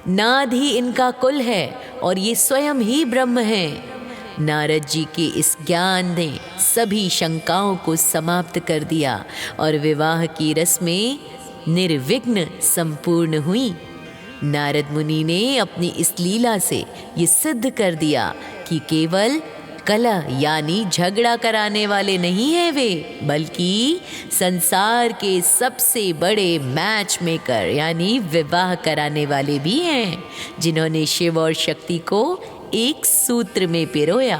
नाद ही इनका कुल है और ये स्वयं ही ब्रह्म हैं। नारद जी के इस ज्ञान ने सभी शंकाओं को समाप्त कर दिया और विवाह की रस्में निर्विघ्न संपूर्ण हुई। नारद मुनि ने अपनी इस लीला से ये सिद्ध कर दिया कि केवल कलह यानी झगड़ा कराने वाले नहीं हैं वे, बल्कि संसार के सबसे बड़े मैच मेकर यानी विवाह कराने वाले भी हैं, जिन्होंने शिव और शक्ति को एक सूत्र में पिरोया।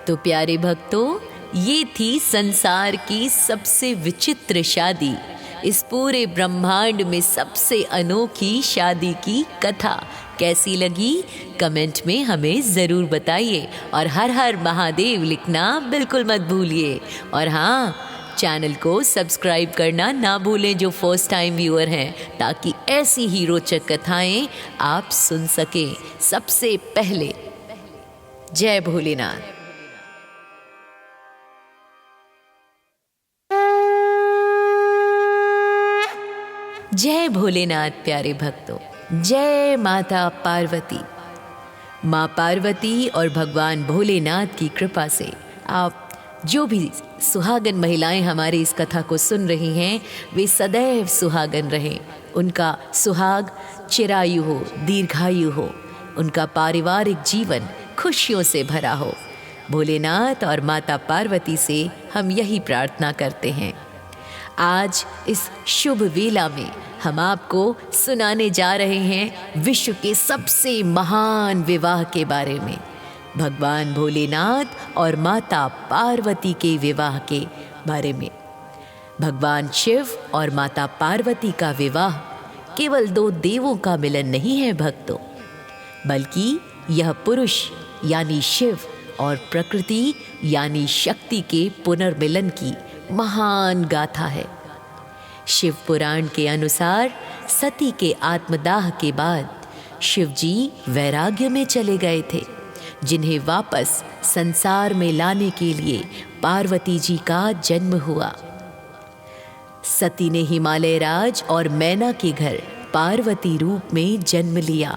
तो प्यारे भक्तों, ये थी संसार की सबसे विचित्र शादी इस पूरे ब्रह्मांड में सबसे अनोखी शादी की कथा कैसी लगी कमेंट में हमें ज़रूर बताइए। और हर हर महादेव लिखना बिल्कुल मत भूलिए। और हाँ, चैनल को सब्सक्राइब करना ना भूलें जो फर्स्ट टाइम व्यूअर हैं, ताकि ऐसी ही रोचक कथाएं आप सुन सकें सबसे पहले। जय भोलेनाथ। जय भोलेनाथ प्यारे भक्तों, जय माता पार्वती। माँ पार्वती और भगवान भोलेनाथ की कृपा से आप जो भी सुहागन महिलाएं हमारी इस कथा को सुन रही हैं, वे सदैव सुहागन रहें। उनका सुहाग चिरायु हो, दीर्घायु हो, उनका पारिवारिक जीवन खुशियों से भरा हो। भोलेनाथ और माता पार्वती से हम यही प्रार्थना करते हैं। आज इस शुभ वेला में हम आपको सुनाने जा रहे हैं विश्व के सबसे महान विवाह के बारे में, भगवान भोलेनाथ और माता पार्वती के विवाह के बारे में। भगवान शिव और माता पार्वती का विवाह केवल दो देवों का मिलन नहीं है भक्तों, बल्कि यह पुरुष यानी शिव और प्रकृति यानी शक्ति के पुनर्मिलन की महान गाथा है। शिव पुराण के अनुसार सती के आत्मदाह के बाद शिव जी वैराग्य में चले गए थे, जिन्हें वापस संसार में लाने के लिए पार्वती जी का जन्म हुआ। सती ने हिमालय राज और मैना के घर पार्वती रूप में जन्म लिया।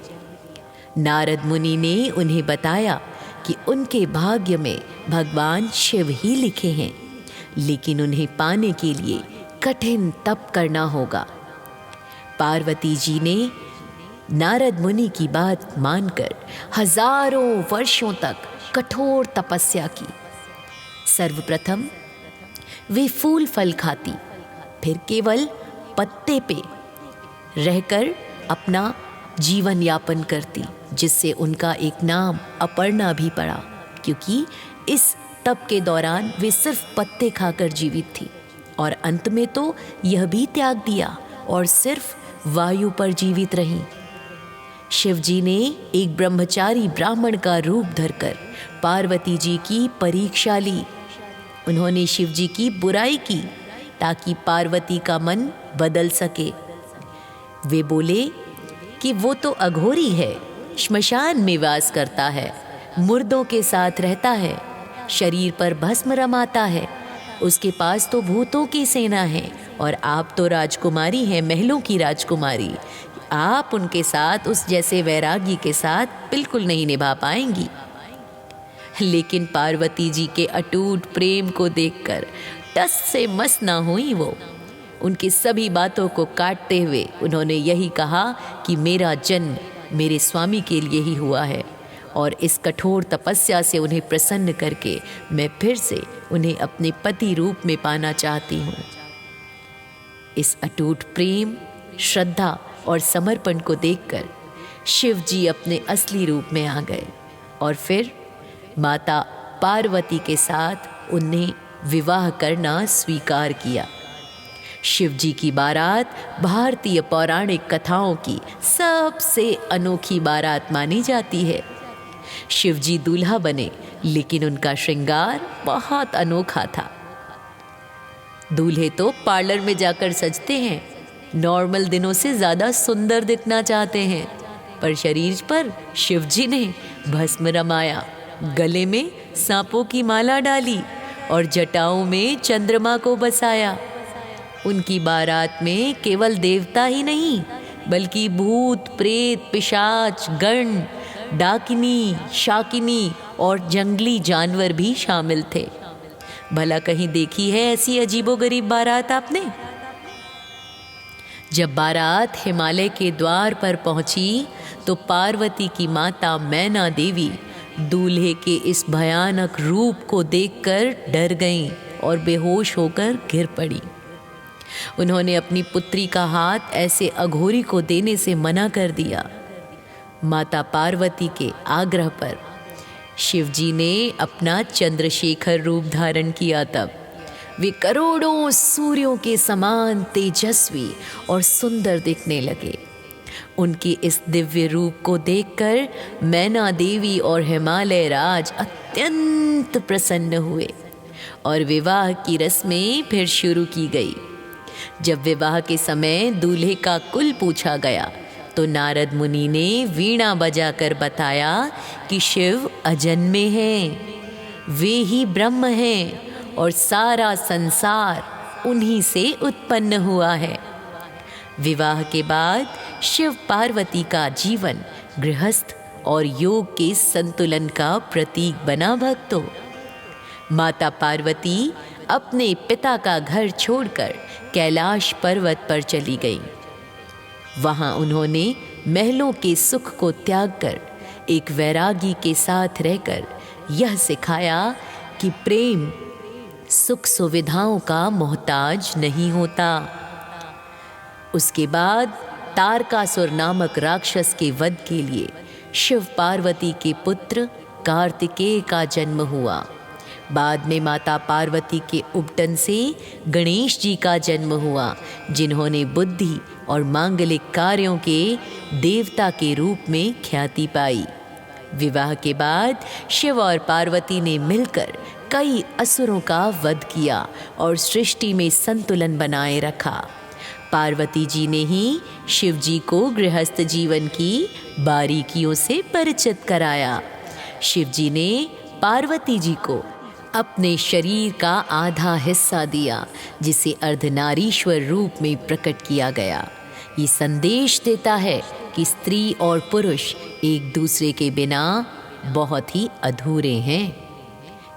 नारद मुनि ने उन्हें बताया कि उनके भाग्य में भगवान शिव ही लिखे हैं, लेकिन उन्हें पाने के लिए कठिन तप करना होगा। पार्वती जी ने नारद मुनि की बात मानकर हजारों वर्षों तक कठोर तपस्या की। सर्वप्रथम वे फूल फल खाती, फिर केवल पत्ते पे रहकर अपना जीवन यापन करती, जिससे उनका एक नाम अपर्णा भी पड़ा, क्योंकि इस तप के दौरान वे सिर्फ पत्ते खाकर जीवित थी। और अंत में तो यह भी त्याग दिया और सिर्फ वायु पर जीवित रहीं। शिव जी ने एक ब्रह्मचारी ब्राह्मण का रूप धरकर पार्वती जी की परीक्षा ली। उन्होंने शिव जी की बुराई की ताकि पार्वती का मन बदल सके। वे बोले कि वो तो अघोरी है, श्मशान में वास करता है, मुर्दों के साथ रहता है, शरीर पर भस्म रमाता है, उसके पास तो भूतों की सेना है, और आप तो राजकुमारी हैं, महलों की राजकुमारी। आप उनके साथ उस जैसे वैरागी के साथ बिल्कुल नहीं निभा पाएंगी। लेकिन पार्वती जी के अटूट प्रेम को देखकर टस से मस ना हुई वो। उनकी सभी बातों को काटते हुए उन्होंने यही कहा कि मेरा जन्म मेरे स्वामी के लिए ही हुआ है, और इस कठोर तपस्या से उन्हें प्रसन्न करके मैं फिर से उन्हें अपने पति रूप में पाना चाहती हूँ। इस अटूट प्रेम, श्रद्धा और समर्पण को देखकर शिव जी अपने असली रूप में आ गए, और फिर माता पार्वती के साथ उन्हें विवाह करना स्वीकार किया। शिव जी की बारात भारतीय पौराणिक कथाओं की सबसे अनोखी बारात मानी जाती है। शिव जी दूल्हा बने, लेकिन उनका श्रृंगार बहुत अनोखा था। दूल्हे तो पार्लर में जाकर सजते हैं, नॉर्मल दिनों से ज़्यादा सुंदर दिखना चाहते हैं, पर शरीर पर शिव जी ने भस्म रमाया, गले में सांपों की माला डाली और जटाओं में चंद्रमा को बसाया। उनकी बारात में केवल देवता ही नहीं, बल्कि भूत, प्रेत, पिशाच, गण, डाकिनी, शाकिनी और जंगली जानवर भी शामिल थे। भला कहीं देखी है ऐसी अजीबोगरीब बारात आपने? जब बारात हिमालय के द्वार पर पहुंची तो पार्वती की माता मैना देवी दूल्हे के इस भयानक रूप को देखकर डर गईं और बेहोश होकर गिर पड़ी। उन्होंने अपनी पुत्री का हाथ ऐसे अघोरी को देने से मना कर दिया। माता पार्वती के आग्रह पर शिवजी ने अपना चंद्रशेखर रूप धारण किया। तब वे करोड़ों सूर्यों के समान तेजस्वी और सुंदर दिखने लगे। उनके इस दिव्य रूप को देखकर मैना देवी और हिमालय राज अत्यंत प्रसन्न हुए और विवाह की रस्में फिर शुरू की गई। जब विवाह के समय दूल्हे का कुल पूछा गया तो नारद मुनि ने वीणा बजाकर बताया कि शिव अजन्मे हैं, वे ही ब्रह्म हैं और सारा संसार उन्हीं से उत्पन्न हुआ है। विवाह के बाद शिव पार्वती का जीवन गृहस्थ और योग के संतुलन का प्रतीक बना भक्तों। माता पार्वती अपने पिता का घर छोड़कर कैलाश पर्वत पर चली गईं। वहां उन्होंने महलों के सुख को त्याग कर एक वैरागी के साथ रहकर यह सिखाया कि प्रेम सुख सुविधाओं का मोहताज नहीं होता। उसके बाद तारकासुर नामक राक्षस के वध के लिए शिव पार्वती के पुत्र कार्तिकेय का जन्म हुआ। बाद में माता पार्वती के उपटन से गणेश जी का जन्म हुआ, जिन्होंने बुद्धि और मांगलिक कार्यों के देवता के रूप में ख्याति पाई। विवाह के बाद शिव और पार्वती ने मिलकर कई असुरों का वध किया और सृष्टि में संतुलन बनाए रखा। पार्वती जी ने ही शिव जी को गृहस्थ जीवन की बारीकियों से परिचित कराया। शिव जी ने पार्वती जी को अपने शरीर का आधा हिस्सा दिया, जिसे अर्धनारीश्वर रूप में प्रकट किया गया। ये संदेश देता है कि स्त्री और पुरुष एक दूसरे के बिना बहुत ही अधूरे हैं।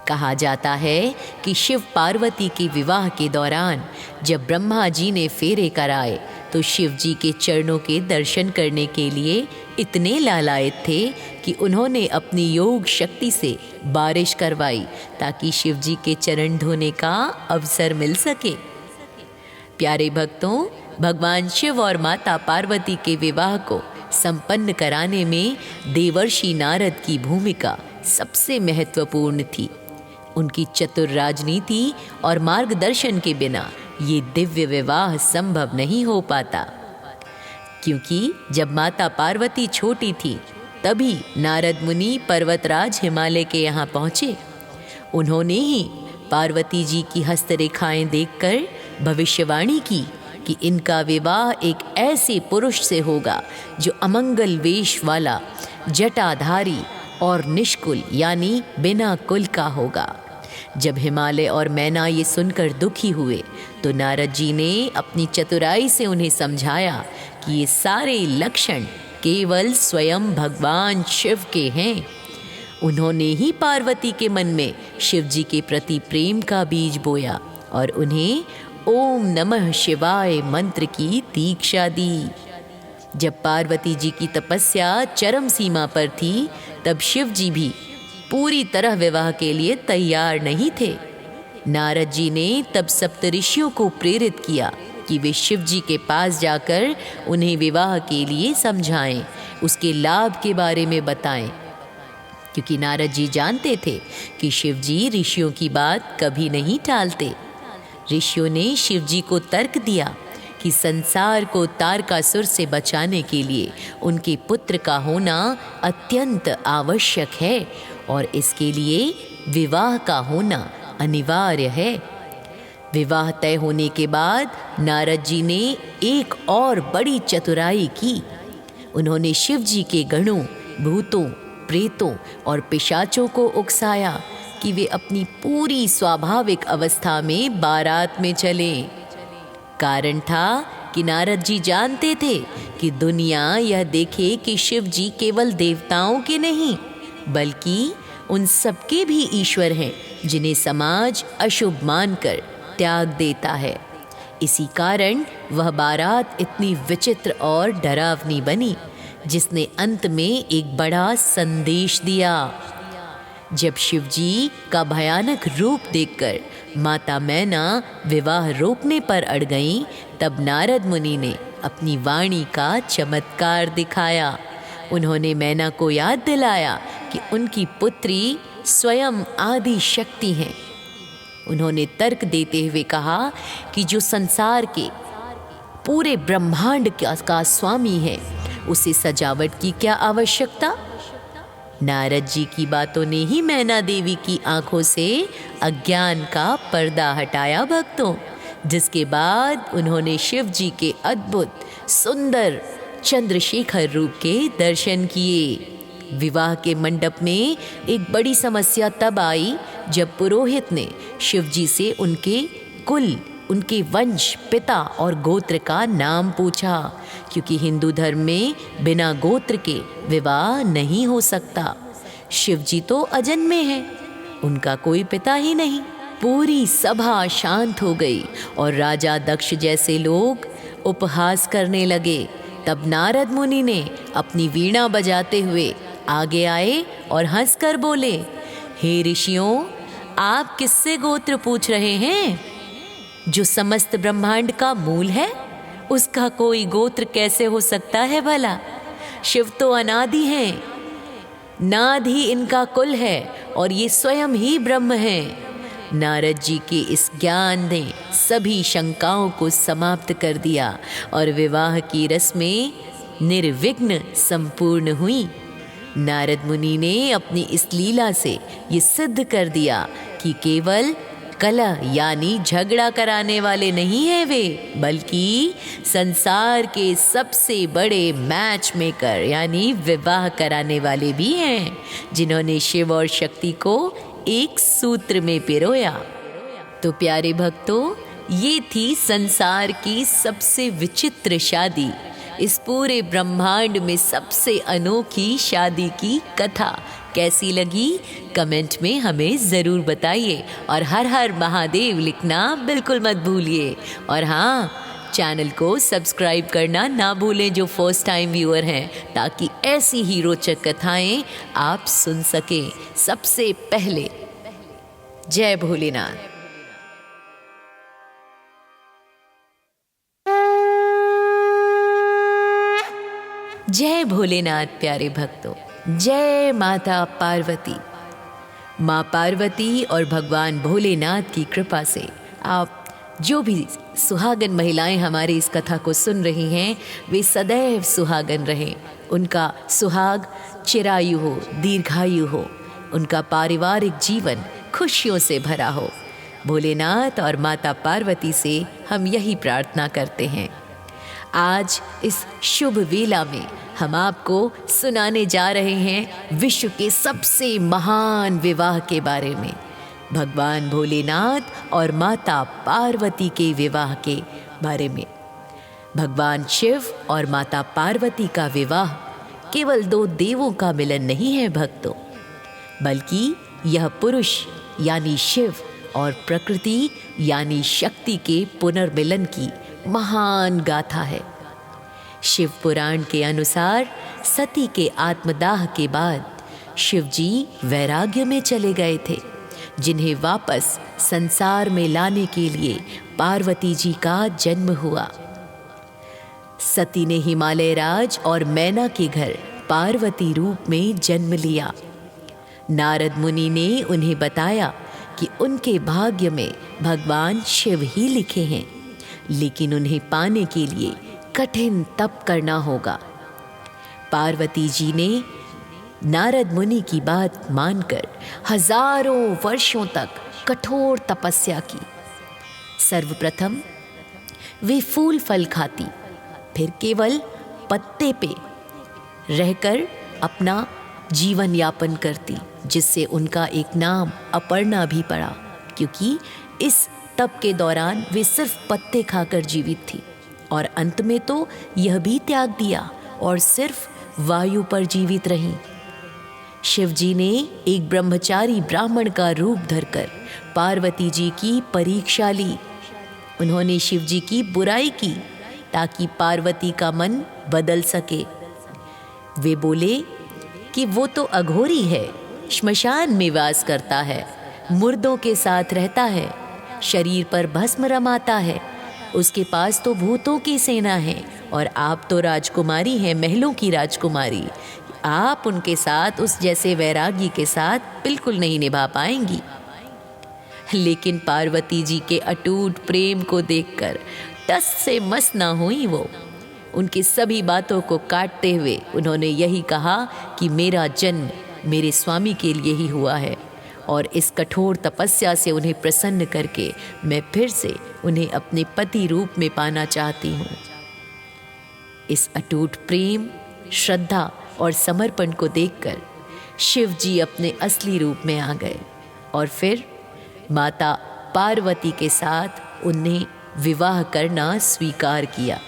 कहा जाता है कि शिव पार्वती के विवाह के दौरान जब ब्रह्मा जी ने फेरे कराए तो शिव जी के चरणों के दर्शन करने के लिए इतने लालायित थे कि उन्होंने अपनी योग शक्ति से बारिश करवाई ताकि शिव जी के चरण धोने का अवसर मिल सके। प्यारे भक्तों, भगवान शिव और माता पार्वती के विवाह को संपन्न कराने में देवर्षि नारद की भूमिका सबसे महत्वपूर्ण थी। उनकी चतुर राजनीति और मार्गदर्शन के बिना ये दिव्य विवाह संभव नहीं हो पाता। क्योंकि जब माता पार्वती छोटी थी तभी नारद मुनि पर्वतराज हिमालय के यहाँ पहुँचे। उन्होंने ही पार्वती जी की हस्तरेखाएं देखकर भविष्यवाणी की कि इनका विवाह एक ऐसे पुरुष से होगा जो अमंगल वेश वाला, जटाधारी और निष्कुल यानी बिना कुल का होगा। जब हिमालय और मैना ये सुनकर दुखी हुए तो नारद जी ने अपनी चतुराई से उन्हें समझाया कि ये सारे लक्षण केवल स्वयं भगवान शिव के हैं। उन्होंने ही पार्वती के मन में शिव जी के प्रति प्रेम का बीज बोया और उन्हें ओम नमः शिवाय मंत्र की दीक्षा दी। जब पार्वती जी की तपस्या चरम सीमा पर थी तब शिव जी भी पूरी तरह विवाह के लिए तैयार नहीं थे। नारद जी ने तब सप्तऋषियों को प्रेरित किया कि वे शिव जी के पास जाकर उन्हें विवाह के लिए समझाएं, उसके लाभ के बारे में बताएं। क्योंकि नारद जी जानते थे कि शिव जी ऋषियों की बात कभी नहीं टालते। ऋषियों ने शिव जी को तर्क दिया कि संसार को तारकासुर से बचाने के लिए उनके पुत्र का होना अत्यंत आवश्यक है और इसके लिए विवाह का होना अनिवार्य है। विवाह तय होने के बाद नारद जी ने एक और बड़ी चतुराई की। उन्होंने शिव जी के गणों, भूतों, प्रेतों और पिशाचों को उकसाया कि वे अपनी पूरी स्वाभाविक अवस्था में बारात में चलें। कारण था कि नारद जी जानते थे कि दुनिया यह देखे कि शिव जी केवल देवताओं के नहीं बल्कि उन सबके भी ईश्वर हैं जिन्हें समाज अशुभ मानकर त्याग देता है। इसी कारण वह बारात इतनी विचित्र और डरावनी बनी, जिसने अंत में एक बड़ा संदेश दिया। जब शिव जी का भयानक रूप देखकर माता मैना विवाह रोकने पर अड़ गईं, तब नारद मुनि ने अपनी वाणी का चमत्कार दिखाया। उन्होंने मैना को याद दिलाया कि उनकी पुत्री स्वयं आदि शक्ति हैं। उन्होंने तर्क देते हुए कहा कि जो संसार के पूरे ब्रह्मांड का स्वामी है, उसे सजावट की क्या आवश्यकता। नारद जी की बातों ने ही मैना देवी की आंखों से अज्ञान का पर्दा हटाया भक्तों, जिसके बाद उन्होंने शिव जी के अद्भुत सुंदर चंद्रशेखर रूप के दर्शन किए। विवाह के मंडप में एक बड़ी समस्या तब आई जब पुरोहित ने शिव जी से उनके कुल, उनके वंश, पिता और गोत्र का नाम पूछा, क्योंकि हिंदू धर्म में बिना गोत्र के विवाह नहीं हो सकता। शिव जी तो अजन्मे हैं, उनका कोई पिता ही नहीं। पूरी सभा शांत हो गई और राजा दक्ष जैसे लोग उपहास करने लगे। तब नारद मुनि ने अपनी वीणा बजाते हुए आगे आए और हंसकर बोले, हे ऋषियों, आप किससे गोत्र पूछ रहे हैं? जो समस्त ब्रह्मांड का मूल है, उसका कोई गोत्र कैसे हो सकता है भला? शिव तो अनादि हैं, नाद ही इनका कुल है और ये स्वयं ही ब्रह्म हैं। नारद जी के इस ज्ञान ने सभी शंकाओं को समाप्त कर दिया और विवाह की रस्में निर्विघ्न संपूर्ण हुई। नारद मुनि ने अपनी इस लीला से ये सिद्ध कर दिया कि केवल कलह यानी झगड़ा कराने वाले नहीं हैं वे, बल्कि संसार के सबसे बड़े मैच मेकर यानी विवाह कराने वाले भी हैं, जिन्होंने शिव और शक्ति को एक सूत्र में पिरोया। तो प्यारे भक्तों, ये थी संसार की सबसे विचित्र शादी, इस पूरे ब्रह्मांड में सबसे अनोखी शादी की कथा। कैसी लगी कमेंट में हमें ज़रूर बताइए और हर हर महादेव लिखना बिल्कुल मत भूलिए। और हाँ, चैनल को सब्सक्राइब करना ना भूलें जो फर्स्ट टाइम व्यूअर हैं, ताकि ऐसी ही रोचक कथाएं आप सुन सकें सबसे पहले। जय भोलेनाथ। जय भोलेनाथ प्यारे भक्तों, जय माता पार्वती। माँ पार्वती और भगवान भोलेनाथ की कृपा से आप जो भी सुहागन महिलाएं हमारी इस कथा को सुन रही हैं, वे सदैव सुहागन रहें। उनका सुहाग चिरायु हो, दीर्घायु हो, उनका पारिवारिक जीवन खुशियों से भरा हो। भोलेनाथ और माता पार्वती से हम यही प्रार्थना करते हैं। आज इस शुभ वेला में हम आपको सुनाने जा रहे हैं विश्व के सबसे महान विवाह के बारे में, भगवान भोलेनाथ और माता पार्वती के विवाह के बारे में। भगवान शिव और माता पार्वती का विवाह केवल दो देवों का मिलन नहीं है भक्तों, बल्कि यह पुरुष यानी शिव और प्रकृति यानी शक्ति के पुनर्मिलन की महान गाथा है। शिव पुराण के अनुसार सती के आत्मदाह के बाद शिव जी वैराग्य में चले गए थे, जिन्हें वापस संसार में लाने के लिए पार्वती जी का जन्म हुआ। सती ने हिमालय राज और मैना के घर पार्वती रूप में जन्म लिया। नारद मुनि ने उन्हें बताया कि उनके भाग्य में भगवान शिव ही लिखे हैं, लेकिन उन्हें पाने के लिए कठिन तप करना होगा। पार्वती जी ने नारद मुनि की बात मानकर हजारों वर्षों तक कठोर तपस्या की। सर्वप्रथम वे फूल फल खाती, फिर केवल पत्ते पे रहकर अपना जीवन यापन करती, जिससे उनका एक नाम अपर्णा भी पड़ा, क्योंकि इस तप के दौरान वे सिर्फ पत्ते खाकर जीवित थी और अंत में तो यह भी त्याग दिया और सिर्फ वायु पर जीवित रहीं। शिव जी ने एक ब्रह्मचारी ब्राह्मण का रूप धरकर पार्वती जी की परीक्षा ली। उन्होंने शिव जी की बुराई की ताकि पार्वती का मन बदल सके। वे बोले कि वो तो अघोरी है, श्मशान में वास करता है, मुर्दों के साथ रहता है, शरीर पर भस्म रमाता है, उसके पास तो भूतों की सेना है और आप तो राजकुमारी हैं, महलों की राजकुमारी। आप उनके साथ उस जैसे वैरागी के साथ बिल्कुल नहीं निभा पाएंगी। लेकिन पार्वती जी के अटूट प्रेम को देखकर टस से मस ना हुई वो। उनकी सभी बातों को काटते हुए उन्होंने यही कहा कि मेरा जन्म मेरे स्वामी के लिए ही हुआ है और इस कठोर तपस्या से उन्हें प्रसन्न करके मैं फिर से उन्हें अपने पति रूप में पाना चाहती हूँ। इस अटूट प्रेम, श्रद्धा और समर्पण को देखकर शिव जी अपने असली रूप में आ गए और फिर माता पार्वती के साथ उन्हें विवाह करना स्वीकार किया।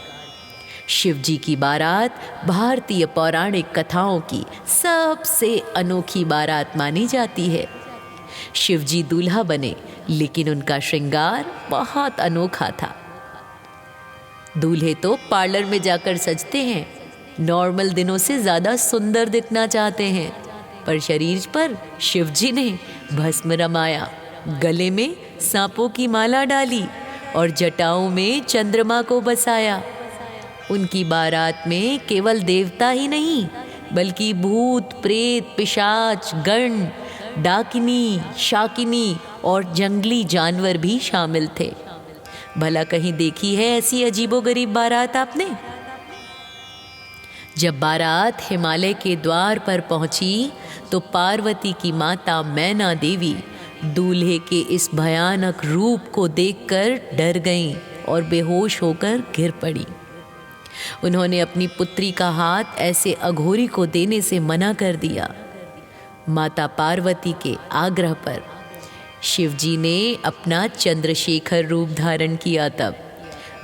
शिव जी की बारात भारतीय पौराणिक कथाओं की सबसे अनोखी बारात मानी जाती है। शिव जी दूल्हा बने, लेकिन उनका श्रृंगार बहुत अनोखा था। दूल्हे तो पार्लर में जाकर सजते हैं, नॉर्मल दिनों से ज़्यादा सुंदर दिखना चाहते हैं, पर शरीर पर शिव जी ने भस्म रमाया, गले में सांपों की माला डाली और जटाओं में चंद्रमा को बसाया। उनकी बारात में केवल देवता ही नहीं, बल्कि भूत, प्रेत, पिशाच, गण, डाकिनी, शाकिनी और जंगली जानवर भी शामिल थे। भला कहीं देखी है ऐसी अजीबोगरीब बारात आपने? जब बारात हिमालय के द्वार पर पहुंची तो पार्वती की माता मैना देवी दूल्हे के इस भयानक रूप को देखकर डर गईं और बेहोश होकर गिर पड़ी। उन्होंने अपनी पुत्री का हाथ ऐसे अघोरी को देने से मना कर दिया। माता पार्वती के आग्रह पर शिव जी ने अपना चंद्रशेखर रूप धारण किया। तब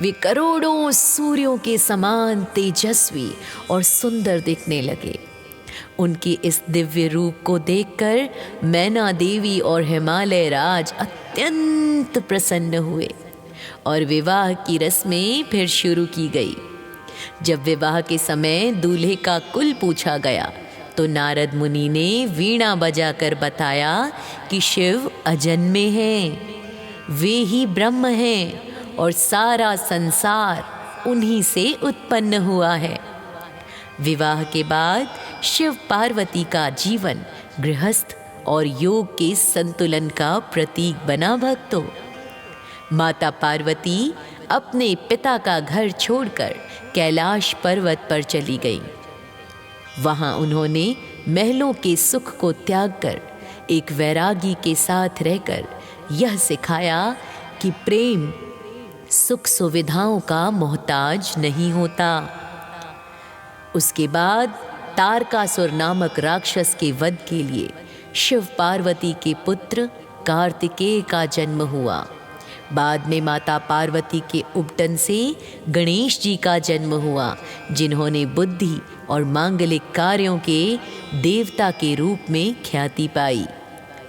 वे करोड़ों सूर्यों के समान तेजस्वी और सुंदर दिखने लगे। उनके इस दिव्य रूप को देखकर मैना देवी और हिमालय राज अत्यंत प्रसन्न हुए और विवाह की रस्में फिर शुरू की गई। जब विवाह के समय दूल्हे का कुल पूछा गया तो नारद मुनि ने वीणा बजाकर बताया कि शिव अजन्मे हैं, वे ही ब्रह्म हैं और सारा संसार उन्हीं से उत्पन्न हुआ है। विवाह के बाद शिव पार्वती का जीवन गृहस्थ और योग के संतुलन का प्रतीक बना। भक्तों, माता पार्वती अपने पिता का घर छोड़कर कैलाश पर्वत पर चली गई। वहां उन्होंने महलों के सुख को त्याग कर एक वैरागी के साथ रहकर यह सिखाया कि प्रेम सुख सुविधाओं का मोहताज नहीं होता। उसके बाद तारकासुर नामक राक्षस के वध के लिए शिव पार्वती के पुत्र कार्तिकेय का जन्म हुआ। बाद में माता पार्वती के उपटन से गणेश जी का जन्म हुआ, जिन्होंने बुद्धि और मांगलिक कार्यों के देवता के रूप में ख्याति पाई।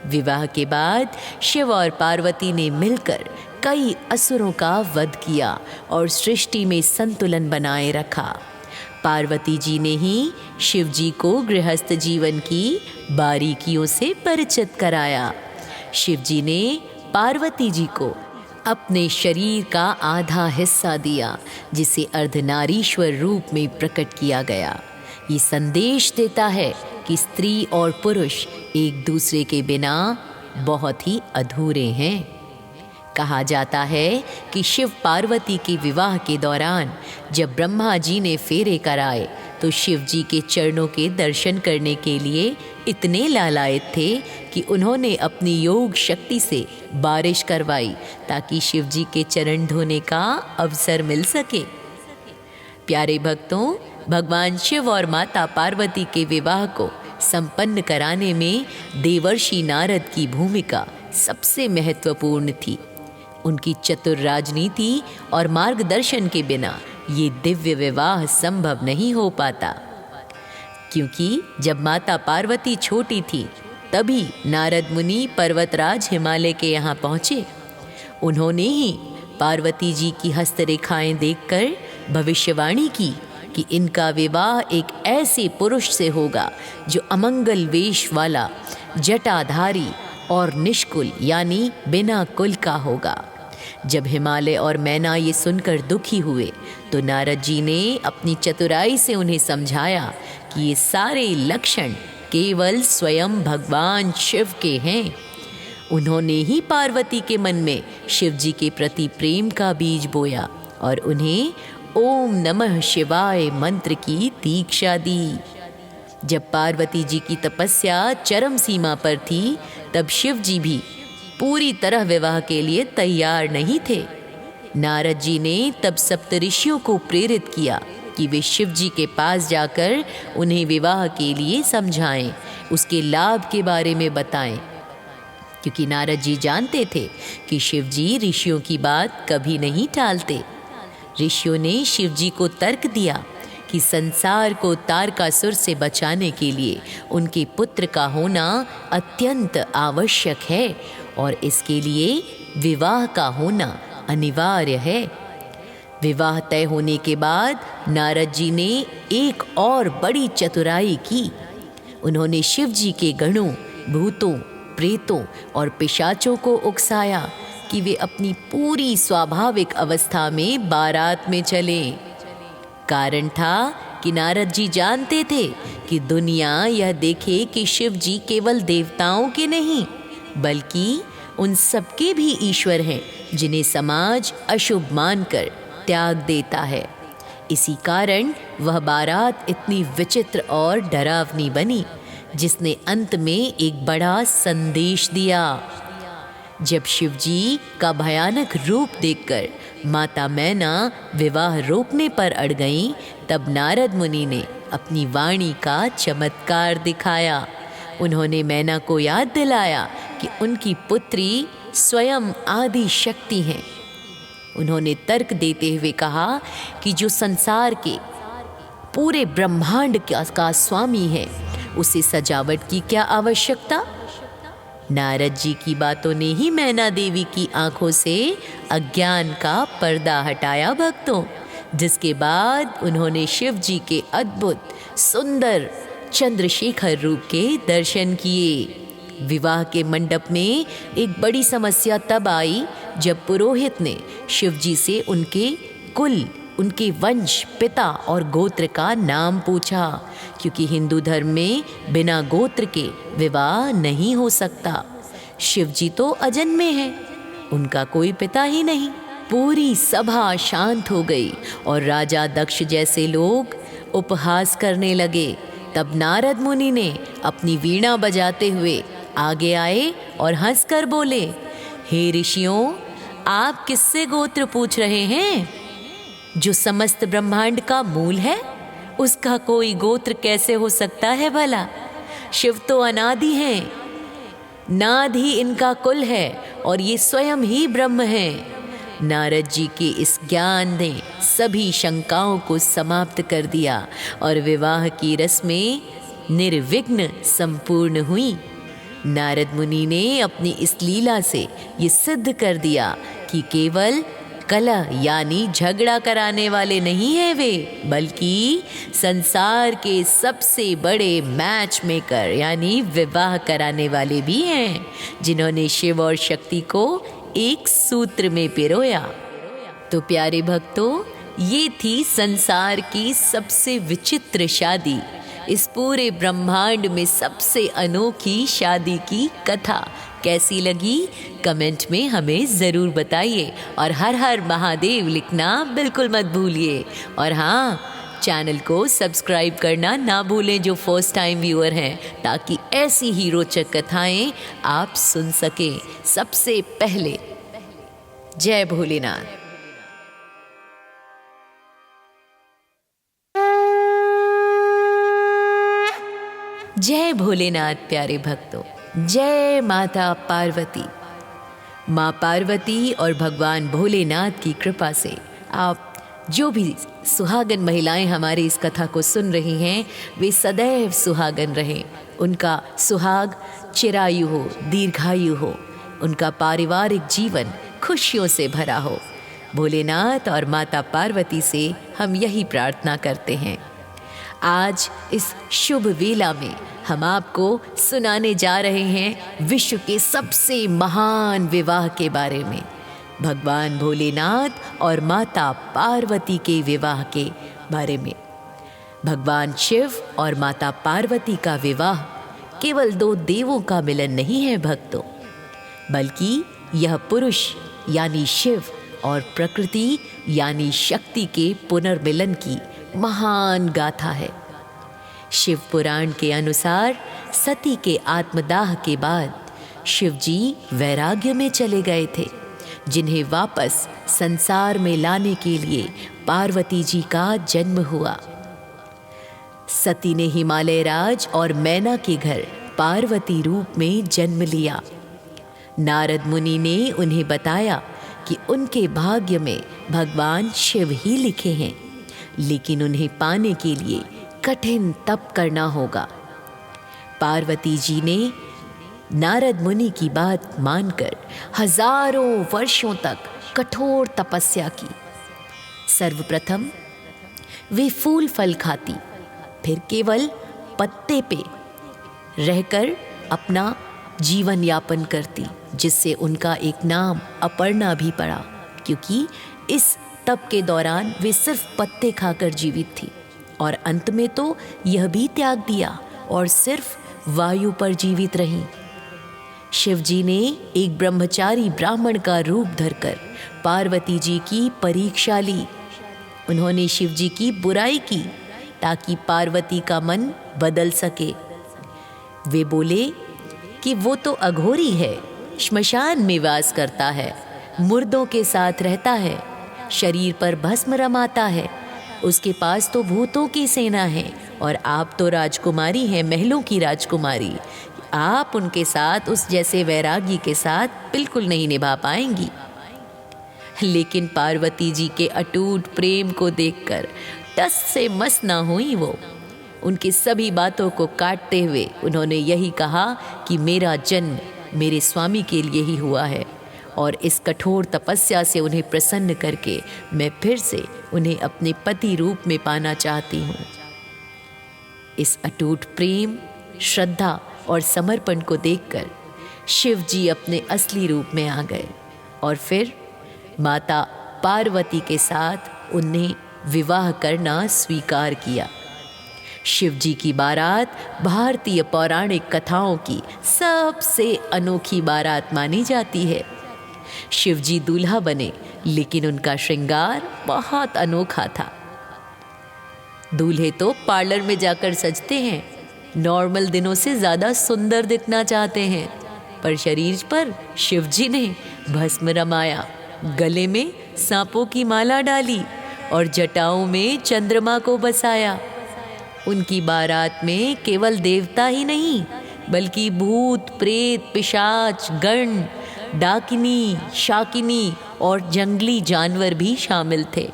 विवाह के बाद शिव और पार्वती ने मिलकर कई असुरों का वध किया और सृष्टि में संतुलन बनाए रखा। पार्वती जी ने ही शिव जी को गृहस्थ जीवन की बारीकियों से परिचित कराया। शिव जी ने पार्वती जी को अपने शरीर का आधा हिस्सा दिया, जिसे अर्धनारीश्वर रूप में प्रकट किया गया। ये संदेश देता है कि स्त्री और पुरुष एक दूसरे के बिना बहुत ही अधूरे हैं। कहा जाता है कि शिव पार्वती के विवाह के दौरान जब ब्रह्मा जी ने फेरे कराए तो शिव जी के चरणों के दर्शन करने के लिए इतने लालायित थे कि उन्होंने अपनी योग शक्ति से बारिश करवाई ताकि शिव जी के चरण धोने का अवसर मिल सके। प्यारे भक्तों, भगवान शिव और माता पार्वती के विवाह को संपन्न कराने में देवर्षि नारद की भूमिका सबसे महत्वपूर्ण थी। उनकी चतुर राजनीति और मार्गदर्शन के बिना ये दिव्य विवाह संभव नहीं हो पाता, क्योंकि जब माता पार्वती छोटी थी तभी नारद मुनि पर्वतराज हिमालय के यहाँ पहुँचे। उन्होंने ही पार्वती जी की हस्तरेखाएं देखकर भविष्यवाणी की कि इनका विवाह एक ऐसे पुरुष से होगा जो अमंगल वेश वाला, जटाधारी और निष्कुल यानी बिना कुल का होगा। जब हिमालय और मैना ये सुनकर दुखी हुए तो नारद जी ने अपनी चतुराई से उन्हें समझाया कि ये सारे लक्षण केवल स्वयं भगवान शिव के हैं उन्होंने ही पार्वती के मन में शिव जी के प्रति प्रेम का बीज बोया और उन्हें ओम नमः शिवाय मंत्र की दीक्षा दी। जब पार्वती जी की तपस्या चरम सीमा पर थी, तब शिव जी भी पूरी तरह विवाह के लिए तैयार नहीं थे। नारद जी ने तब सप्तऋषियों को प्रेरित किया कि वे शिव जी के पास जाकर उन्हें विवाह के लिए समझाएं, उसके लाभ के बारे में बताएं, क्योंकि नारद जी जानते थे कि शिव जी ऋषियों की बात कभी नहीं टालते। ऋषियों ने शिव जी को तर्क दिया कि संसार को तारकासुर से बचाने के लिए उनके पुत्र का होना अत्यंत आवश्यक है और इसके लिए विवाह का होना अनिवार्य है। विवाह तय होने के बाद नारद जी ने एक और बड़ी चतुराई की। उन्होंने शिव जी के गणों, भूतों, प्रेतों और पिशाचों को उकसाया कि वे अपनी पूरी स्वाभाविक अवस्था में बारात में चलें। कारण था कि नारद जी जानते थे कि दुनिया यह देखे कि शिव जी केवल देवताओं के नहीं बल्कि उन सबके भी ईश्वर हैं जिन्हें समाज अशुभ मानकर त्याग देता है। इसी कारण वह बारात इतनी विचित्र और डरावनी बनी, जिसने अंत में एक बड़ा संदेश दिया। जब शिव जी का भयानक रूप देखकर माता मैना विवाह रोकने पर अड़ गईं, तब नारद मुनि ने अपनी वाणी का चमत्कार दिखाया। उन्होंने मैना को याद दिलाया कि उनकी पुत्री स्वयं आदि शक्ति हैं। उन्होंने तर्क देते हुए कहा कि जो संसार के पूरे ब्रह्मांड का स्वामी है, उसे सजावट की क्या आवश्यकता। नारद जी की बातों ने ही मैना देवी की आंखों से अज्ञान का पर्दा हटाया भक्तों, जिसके बाद उन्होंने शिव जी के अद्भुत सुंदर चंद्रशेखर रूप के दर्शन किए। विवाह के मंडप में एक बड़ी समस्या तब आई जब पुरोहित ने शिव जी से उनके कुल, उनके वंश, पिता और गोत्र का नाम पूछा, क्योंकि हिंदू धर्म में बिना गोत्र के विवाह नहीं हो सकता। शिव जी तो अजन्मे हैं, उनका कोई पिता ही नहीं। पूरी सभा शांत हो गई और राजा दक्ष जैसे लोग उपहास करने लगे। तब नारद मुनि ने अपनी वीणा बजाते हुए आगे आए और हंसकर बोले, हे ऋषियों, आप किससे गोत्र पूछ रहे हैं? जो समस्त ब्रह्मांड का मूल है, उसका कोई गोत्र कैसे हो सकता है भला? शिव तो अनादि हैं, नाद ही इनका कुल है और ये स्वयं ही ब्रह्म हैं। नारद जी के इस ज्ञान ने सभी शंकाओं को समाप्त कर दिया और विवाह की रस्में निर्विघ्न संपूर्ण हुई। नारद मुनि ने अपनी इस लीला से ये सिद्ध कर दिया कि केवल कलह यानी झगड़ा कराने वाले नहीं हैं वे, बल्कि संसार के सबसे बड़े मैच मेकर यानी विवाह कराने वाले भी हैं, जिन्होंने शिव और शक्ति को एक सूत्र में पिरोया। तो प्यारे भक्तों, ये थी संसार की सबसे विचित्र शादी, इस पूरे ब्रह्मांड में सबसे अनोखी शादी की कथा। कैसी लगी कमेंट में हमें ज़रूर बताइए और हर हर महादेव लिखना बिल्कुल मत भूलिए। और हाँ, चैनल को सब्सक्राइब करना ना भूलें जो फर्स्ट टाइम व्यूअर हैं, ताकि ऐसी ही रोचक कथाएं आप सुन सकें सबसे पहले। जय भोलेनाथ। जय भोलेनाथ प्यारे भक्तों, जय माता पार्वती। माँ पार्वती और भगवान भोलेनाथ की कृपा से आप जो भी सुहागन महिलाएं हमारी इस कथा को सुन रही हैं, वे सदैव सुहागन रहें। उनका सुहाग चिरायु हो, दीर्घायु हो, उनका पारिवारिक जीवन खुशियों से भरा हो। भोलेनाथ और माता पार्वती से हम यही प्रार्थना करते हैं। आज इस शुभ वेला में हम आपको सुनाने जा रहे हैं विश्व के सबसे महान विवाह के बारे में, भगवान भोलेनाथ और माता पार्वती के विवाह के बारे में। भगवान शिव और माता पार्वती का विवाह केवल दो देवों का मिलन नहीं है भक्तों। बल्कि यह पुरुष यानी शिव और प्रकृति यानी शक्ति के पुनर्मिलन की महान गाथा है। शिव पुराण के अनुसार सती के आत्मदाह के बाद शिव जी वैराग्य में चले गए थे, जिन्हें वापस संसार में लाने के लिए पार्वती जी का जन्म हुआ। सती ने हिमालय राज और मैना के घर पार्वती रूप में जन्म लिया। नारद मुनि ने उन्हें बताया कि उनके भाग्य में भगवान शिव ही लिखे हैं, लेकिन उन्हें पाने के लिए कठिन तप करना होगा। पार्वती जी ने नारद मुनि की बात मानकर हजारों वर्षों तक कठोर तपस्या की। सर्वप्रथम वे फूल फल खाती, फिर केवल पत्ते पे रहकर अपना जीवन यापन करती, जिससे उनका एक नाम अपर्णा भी पड़ा, क्योंकि इस तप के दौरान वे सिर्फ पत्ते खाकर जीवित थी और अंत में तो यह भी त्याग दिया और सिर्फ वायु पर जीवित रहीं। शिव जी ने एक ब्रह्मचारी ब्राह्मण का रूप धरकर पार्वती जी की परीक्षा ली। उन्होंने शिव जी की बुराई की ताकि पार्वती का मन बदल सके। वे बोले कि वो तो अघोरी है, श्मशान में वास करता है, मुर्दों के साथ रहता है, शरीर पर भस्म रमाता है, उसके पास तो भूतों की सेना है और आप तो राजकुमारी हैं, महलों की राजकुमारी। आप उनके साथ उस जैसे वैरागी के साथ बिल्कुल नहीं निभा पाएंगी। लेकिन पार्वती जी के अटूट प्रेम को देखकर टस से मस ना हुई वो। उनकी सभी बातों को काटते हुए उन्होंने यही कहा कि मेरा जन्म मेरे स्वामी के लिए ही हुआ है और इस कठोर तपस्या से उन्हें प्रसन्न करके मैं फिर से उन्हें अपने पति रूप में पाना चाहती हूँ। इस अटूट प्रेम, श्रद्धा और समर्पण को देखकर शिव जी अपने असली रूप में आ गए और फिर माता पार्वती के साथ उन्हें विवाह करना स्वीकार किया। शिव जी की बारात भारतीय पौराणिक कथाओं की सबसे अनोखी बारात मानी जाती है। शिव जी दूल्हा बने, लेकिन उनका श्रृंगार बहुत अनोखा था। दूल्हे तो पार्लर में जाकर सजते हैं, नॉर्मल दिनों से ज़्यादा सुंदर दिखना चाहते हैं, पर शरीर पर शिव जी ने भस्म रमाया, गले में सांपों की माला डाली और जटाओं में चंद्रमा को बसाया। उनकी बारात में केवल देवता ही नहीं, बल्कि भूत, प्रेत, पिशाच, गण, डाकिनी, शाकिनी और जंगली जानवर भी शामिल थे।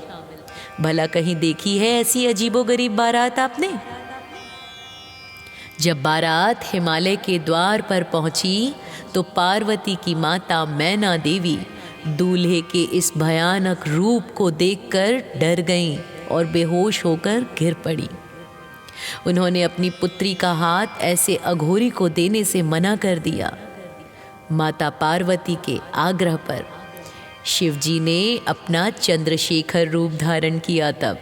भला कहीं देखी है ऐसी अजीबोगरीब बारात आपने? जब बारात हिमालय के द्वार पर पहुंची तो पार्वती की माता मैना देवी दूल्हे के इस भयानक रूप को देखकर डर गईं और बेहोश होकर गिर पड़ी। उन्होंने अपनी पुत्री का हाथ ऐसे अघोरी को देने से मना कर दिया। माता पार्वती के आग्रह पर शिव जी ने अपना चंद्रशेखर रूप धारण किया। तब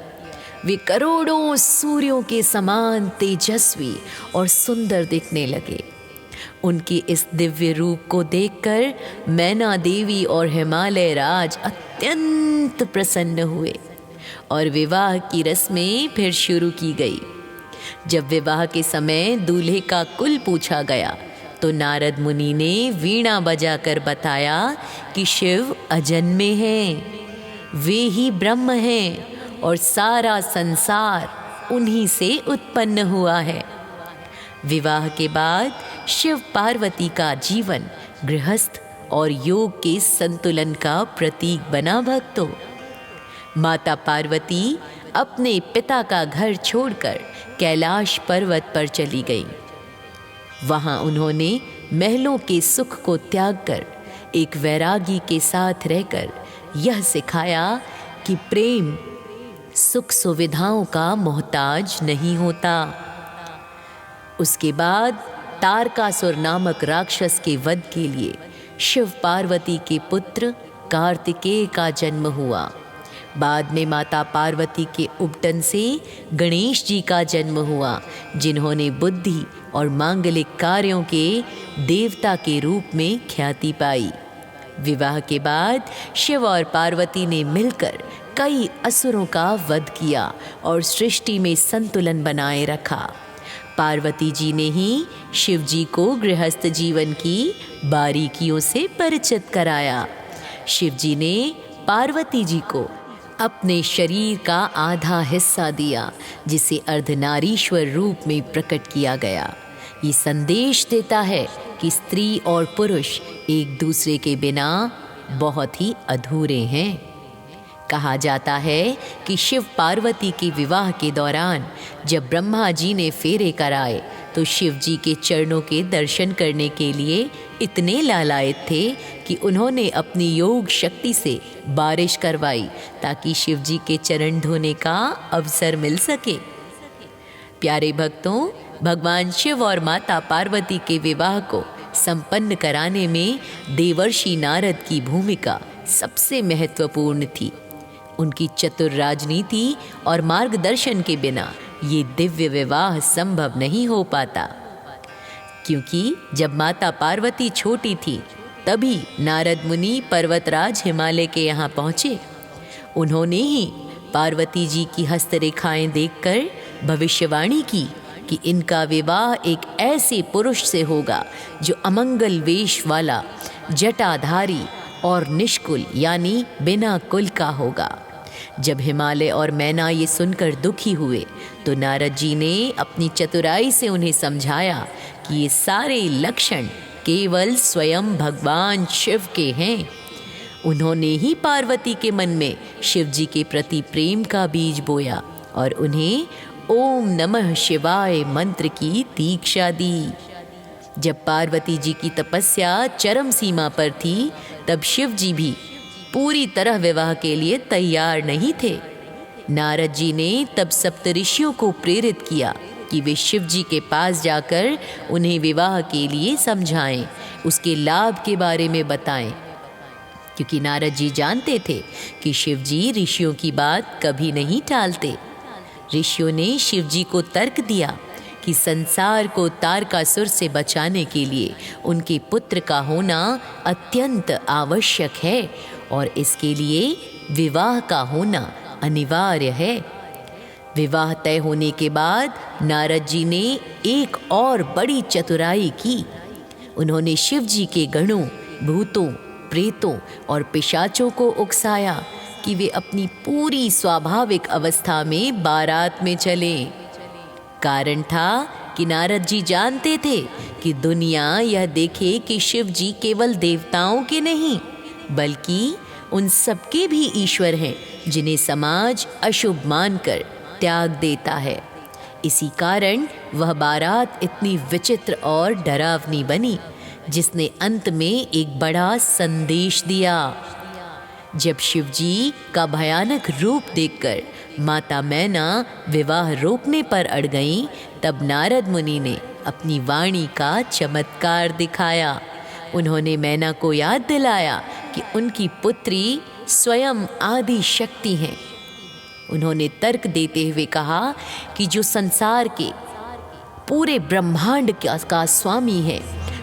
वे करोड़ों सूर्यों के समान तेजस्वी और सुंदर दिखने लगे। उनके इस दिव्य रूप को देखकर मैना देवी और हिमालय राज अत्यंत प्रसन्न हुए और विवाह की रस्में फिर शुरू की गई। जब विवाह के समय दूल्हे का कुल पूछा गया तो नारद मुनि ने वीणा बजाकर बताया कि शिव अजन्मे हैं, वे ही ब्रह्म हैं और सारा संसार उन्हीं से उत्पन्न हुआ है। विवाह के बाद शिव पार्वती का जीवन गृहस्थ और योग के संतुलन का प्रतीक बना। भक्तों, माता पार्वती अपने पिता का घर छोड़कर कैलाश पर्वत पर चली गई। वहां उन्होंने महलों के सुख को त्याग कर एक वैरागी के साथ रहकर यह सिखाया कि प्रेम सुख सुविधाओं का मोहताज नहीं होता। उसके बाद तारकासुर नामक राक्षस के वध के लिए शिव पार्वती के पुत्र कार्तिकेय का जन्म हुआ। बाद में माता पार्वती के उपटन से गणेश जी का जन्म हुआ, जिन्होंने बुद्धि और मांगलिक कार्यों के देवता के रूप में ख्याति पाई। विवाह के बाद शिव और पार्वती ने मिलकर कई असुरों का वध किया और सृष्टि में संतुलन बनाए रखा। पार्वती जी ने ही शिव जी को गृहस्थ जीवन की बारीकियों से परिचित कराया। शिव जी ने पार्वती जी को अपने शरीर का आधा हिस्सा दिया, जिसे अर्धनारीश्वर रूप में प्रकट किया गया। ये संदेश देता है कि स्त्री और पुरुष एक दूसरे के बिना बहुत ही अधूरे हैं। कहा जाता है कि शिव पार्वती के विवाह के दौरान जब ब्रह्मा जी ने फेरे कराए तो शिव जी के चरणों के दर्शन करने के लिए इतने लालायित थे कि उन्होंने अपनी योग शक्ति से बारिश करवाई ताकि शिव जी के चरण धोने का अवसर मिल सके। प्यारे भक्तों, भगवान शिव और माता पार्वती के विवाह को संपन्न कराने में देवर्षि नारद की भूमिका सबसे महत्वपूर्ण थी। उनकी चतुर राजनीति और मार्गदर्शन के बिना ये दिव्य विवाह संभव नहीं हो पाता, क्योंकि जब माता पार्वती छोटी थी तभी नारद मुनि पर्वतराज हिमालय के यहाँ पहुँचे। उन्होंने ही पार्वती जी की हस्तरेखाएं देखकर भविष्यवाणी की कि इनका विवाह एक ऐसे पुरुष से होगा जो अमंगल वेश वाला, जटाधारी और निष्कुल यानी बिना कुल का होगा। जब हिमालय और मैना ये सुनकर दुखी हुए तो नारद जी ने अपनी चतुराई से उन्हें समझाया कि ये सारे लक्षण केवल स्वयं भगवान शिव के हैं। उन्होंने ही पार्वती के मन में शिव जी के प्रति प्रेम का बीज बोया और उन्हें ओम नमः शिवाय मंत्र की दीक्षा दी। जब पार्वती जी की तपस्या चरम सीमा पर थी तब शिव जी भी पूरी तरह विवाह के लिए तैयार नहीं थे। नारद जी ने तब सप्तऋषियों को प्रेरित किया कि वे शिव जी के पास जाकर उन्हें विवाह के लिए समझाएं, उसके लाभ के बारे में बताएं, क्योंकि नारद जी जानते थे कि शिव जी ऋषियों की बात कभी नहीं टालते। ऋषियों ने शिव जी को तर्क दिया कि संसार को तारकासुर से बचाने के लिए उनके पुत्र का होना अत्यंत आवश्यक है और इसके लिए विवाह का होना अनिवार्य है। विवाह तय होने के बाद नारद जी ने एक और बड़ी चतुराई की। उन्होंने शिव जी के गणों, भूतों, प्रेतों और पिशाचों को उकसाया कि वे अपनी पूरी स्वाभाविक अवस्था में बारात में चलें। कारण था कि नारद जी जानते थे कि दुनिया यह देखे कि शिव जी केवल देवताओं के नहीं बल्कि उन सबके भी ईश्वर हैं जिन्हें समाज अशुभ मानकर त्याग देता है। इसी कारण वह बारात इतनी विचित्र और डरावनी बनी, जिसने अंत में एक बड़ा संदेश दिया। जब शिव जी का भयानक रूप देखकर माता मैना विवाह रोकने पर अड़ गईं, तब नारद मुनि ने अपनी वाणी का चमत्कार दिखाया। उन्होंने मैना को याद दिलाया कि उनकी पुत्री स्वयं आदि शक्ति हैं। उन्होंने तर्क देते हुए कहा कि जो संसार के पूरे ब्रह्मांड का स्वामी है,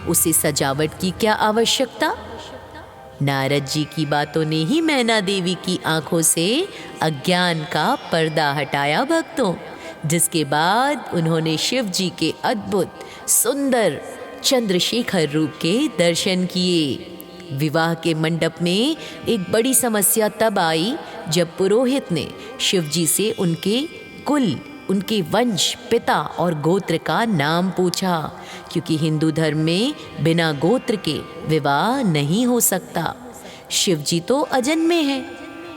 उसे सजावट की क्या आवश्यकता। नारद जी की बातों ने ही मैना देवी की आंखों से अज्ञान का पर्दा हटाया भक्तों, जिसके बाद उन्होंने शिव जी के अद्भुत सुंदर चंद्रशेखर रूप के दर्शन किए। विवाह के मंडप में एक बड़ी समस्या तब आई जब पुरोहित ने शिव जी से उनके कुल, उनके वंश, पिता और गोत्र का नाम पूछा, क्योंकि हिंदू धर्म में बिना गोत्र के विवाह नहीं हो सकता। शिव जी तो अजन्मे हैं,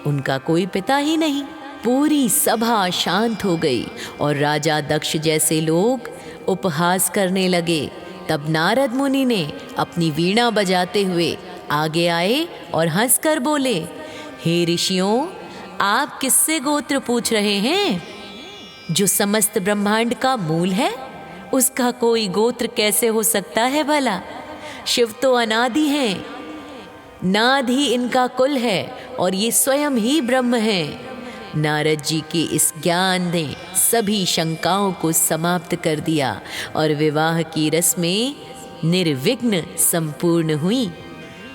उनका कोई पिता ही नहीं। पूरी सभा शांत हो गई और राजा दक्ष जैसे लोग उपहास करने लगे। तब नारद मुनि ने अपनी वीणा बजाते हुए आगे आए और हंसकर बोले, हे ऋषियों, आप किससे गोत्र पूछ रहे हैं? जो समस्त ब्रह्मांड का मूल है, उसका कोई गोत्र कैसे हो सकता है भला? शिव तो अनादि हैं, नाद ही इनका कुल है और ये स्वयं ही ब्रह्म है। नारद जी के इस ज्ञान ने सभी शंकाओं को समाप्त कर दिया और विवाह की रस्में निर्विघ्न संपूर्ण हुई।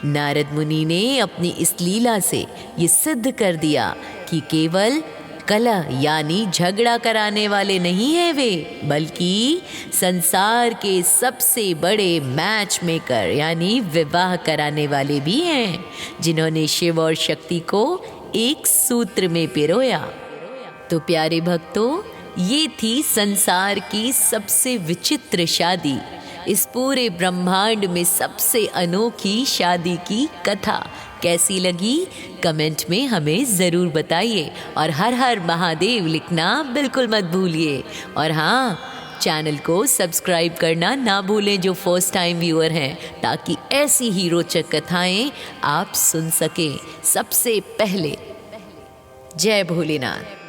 नारद मुनि ने अपनी इस लीला से ये सिद्ध कर दिया कि केवल कलह यानी झगड़ा कराने वाले नहीं हैं वे, बल्कि संसार के सबसे बड़े मैच मेकर यानी विवाह कराने वाले भी हैं, जिन्होंने शिव और शक्ति को एक सूत्र में पिरोया। तो प्यारे भक्तों, ये थी संसार की सबसे विचित्र शादी, इस पूरे ब्रह्मांड में सबसे अनोखी शादी की कथा। कैसी लगी कमेंट में हमें ज़रूर बताइए और हर हर महादेव लिखना बिल्कुल मत भूलिए। और हाँ, चैनल को सब्सक्राइब करना ना भूलें जो फर्स्ट टाइम व्यूअर हैं, ताकि ऐसी ही रोचक कथाएं आप सुन सकें सबसे पहले। जय भोलेनाथ।